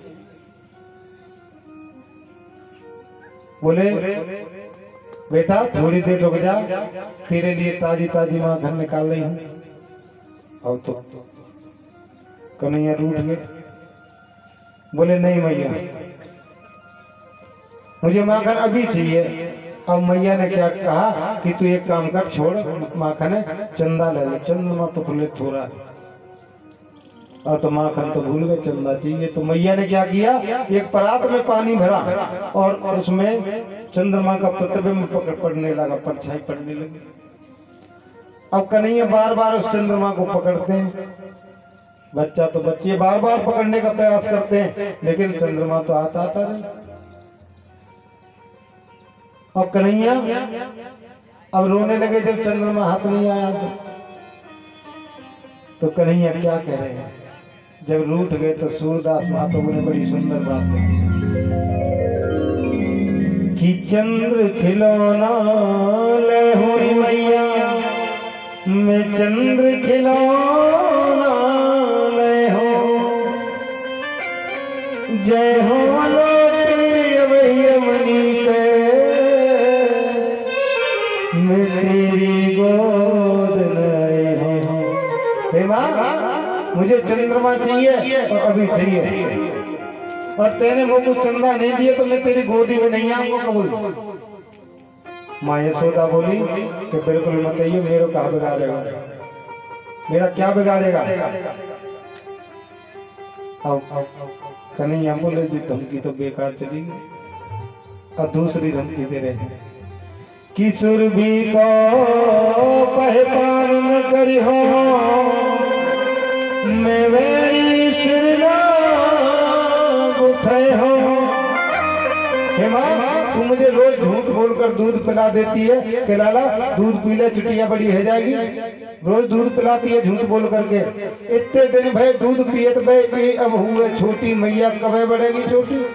बोले बेटा थोड़ी देर रुक जा, तेरे लिए ताजी ताजी माखन निकाल रही हूँ। और तो कन्हैया रूठ गए, बोले नहीं मैया मुझे माखन अभी चाहिए। अब मैया ने क्या कहा कि तू एक काम कर, छोड़ माखन है, चंदा ले ले, चंद्रमा प्रफुल्लित हो रहा है। और तो माखन तो भूल गए, चंदा चाहिए। तो मैया ने क्या किया, एक परात में पानी भरा और उसमें चंद्रमा का प्रतिबिंब पड़ने लगा, परछाई पड़ने लगी। अब कन्हैया बार बार उस चंद्रमा को पकड़ते हैं, बच्चा तो बच्चे बार बार पकड़ने का प्रयास करते हैं, लेकिन चंद्रमा तो आता नहीं। और कन्हैया अब रोने लगे जब चंद्रमा हाथ नहीं आया। तो कन्हैया क्या कह रहे हैं, जब रूठ गए तो सूरदास महाप्रभु ने बड़ी सुंदर बात कही कि चंद्र खिलौना ले हुई मैया, मैं चंद्र खिलौना ले हो, जय हो लोटे अवैया मनी मुझे चंद्रमा चाहिए और अभी चाहिए, और तेने मुझको चंदा नहीं दिए तो मैं तेरी गोदी में नहीं आऊंगा कबूल। माँ यशोदा बोली कि बिल्कुल मत आइए, मेरे कहा बिगाड़ेगा, मेरा क्या बिगाड़ेगा। अब कन्हैया बोले जी धमकी तो बेकार चली गई। अब दूसरी धमकी दे रहे हैं कि सुरभि को पहचान न करी हो, मैं वेरी सिरना गुथे हो। हे माँ, तू मुझे रोज झूठ बोलकर दूध पिला देती है कि लाला दूध पी ले चुटिया बड़ी है जाएगी। रोज दूध पिलाती है झूठ बोल करके। इतने दिन भाई दूध पियत भाई अब हुए छोटी, मैया कब बढ़ेगी छोटी।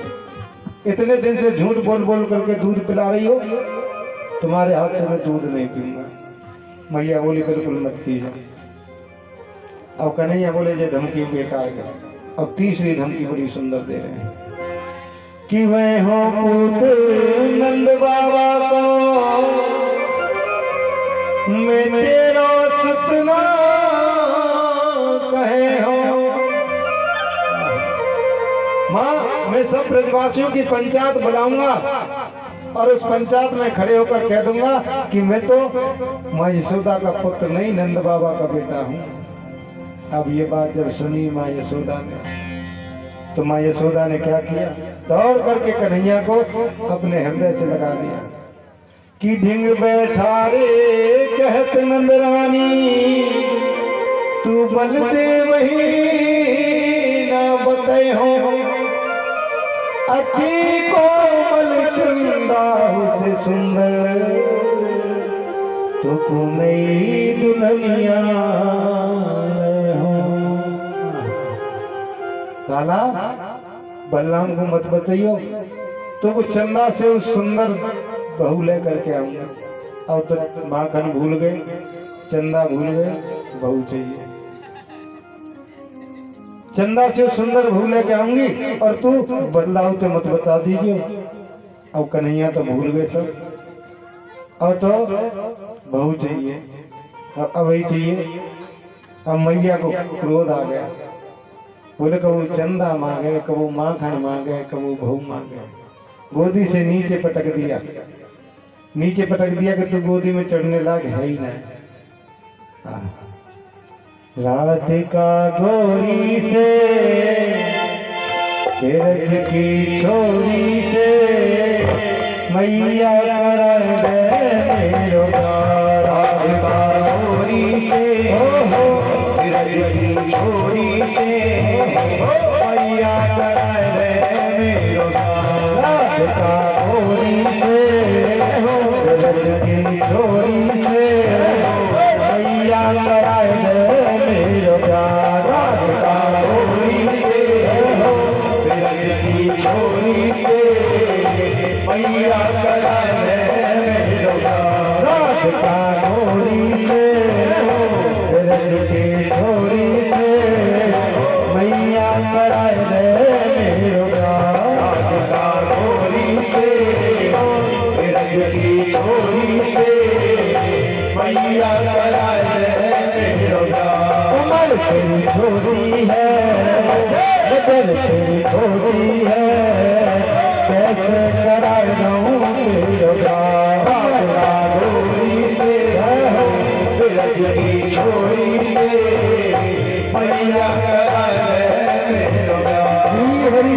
इतने दिन से झूठ बोल बोल करके दूध पिला रही हो, तुम्हारे हाथ से मैं दूध नहीं पीऊंगा। मैया बोली बिल्कुल मत पीजिए। अब कन्हैया बोले ये धमकी बेकार कर। अब तीसरी धमकी बड़ी सुंदर दे रहे हैं कि मैं हो पुत्र नंद बाबा को, मैं तेरा सतना कहे हो। माँ, मैं सब ब्रजवासियों की पंचायत बुलाऊंगा और उस पंचायत में खड़े होकर कह दूंगा कि मैं तो माँ यशोदा का पुत्र नहीं, नंद बाबा का बेटा हूँ। अब ये बात जब सुनी माँ यशोदा ने, तो माँ यशोदा ने क्या किया, दौड़ करके कन्हैया को अपने हृदय से लगा लिया कि ढिंग बैठा रे कहत नंद रानी, तू बल दे वही ना बतय हो। अति कोमल चंदा से सुंदर, तो तू नई दुल्हनिया हो। लाला बलराम को मत बताइयो, तो वो चंदा से उस सुंदर बहू ले करके आऊंगा। अब तो माखन भूल गए, चंदा भूल गए, बहू चाहिए। चंदा से उस सुंदर बहू लेके आऊंगी और तू बदलाव तो मत बता दीजिए। अब कन्हैया तो भूल गए सब, और तो बहू चाहिए, अब वही चाहिए। अब मैया को क्रोध आ गया, बोले कबू चंदा मांगे, कबू माखन मांगे, कबू बहू मांगे। गोदी से नीचे पटक दिया, नीचे पटक दिया कि तू गोदी में चढ़ने लायक है ही नहीं। राधिका गोरी से ब्रज की छोरी से, मैया मेरो राधिका गोरी से, ब्रज की छोरी से, मैया मेरो राधिका गोरी से, ब्रज की छोरी से, मैया मेरो प्यार। राधिका गोरी से, ब्रज की छोरी से, मैया मेरो प्यार। राधिका गोरी से, ब्रज की छोरी से, मैया मेरो प्यार। राधिका गोरी से, ब्रज की छोरी से, मैया उमर तेरी छोटी है, नजर तेरी छोटी है, कैसे करा दूं तेरा प्यार। राधिका गोरी से, ब्रज की छोरी से, मैया मेरो प्यार। हरी हरी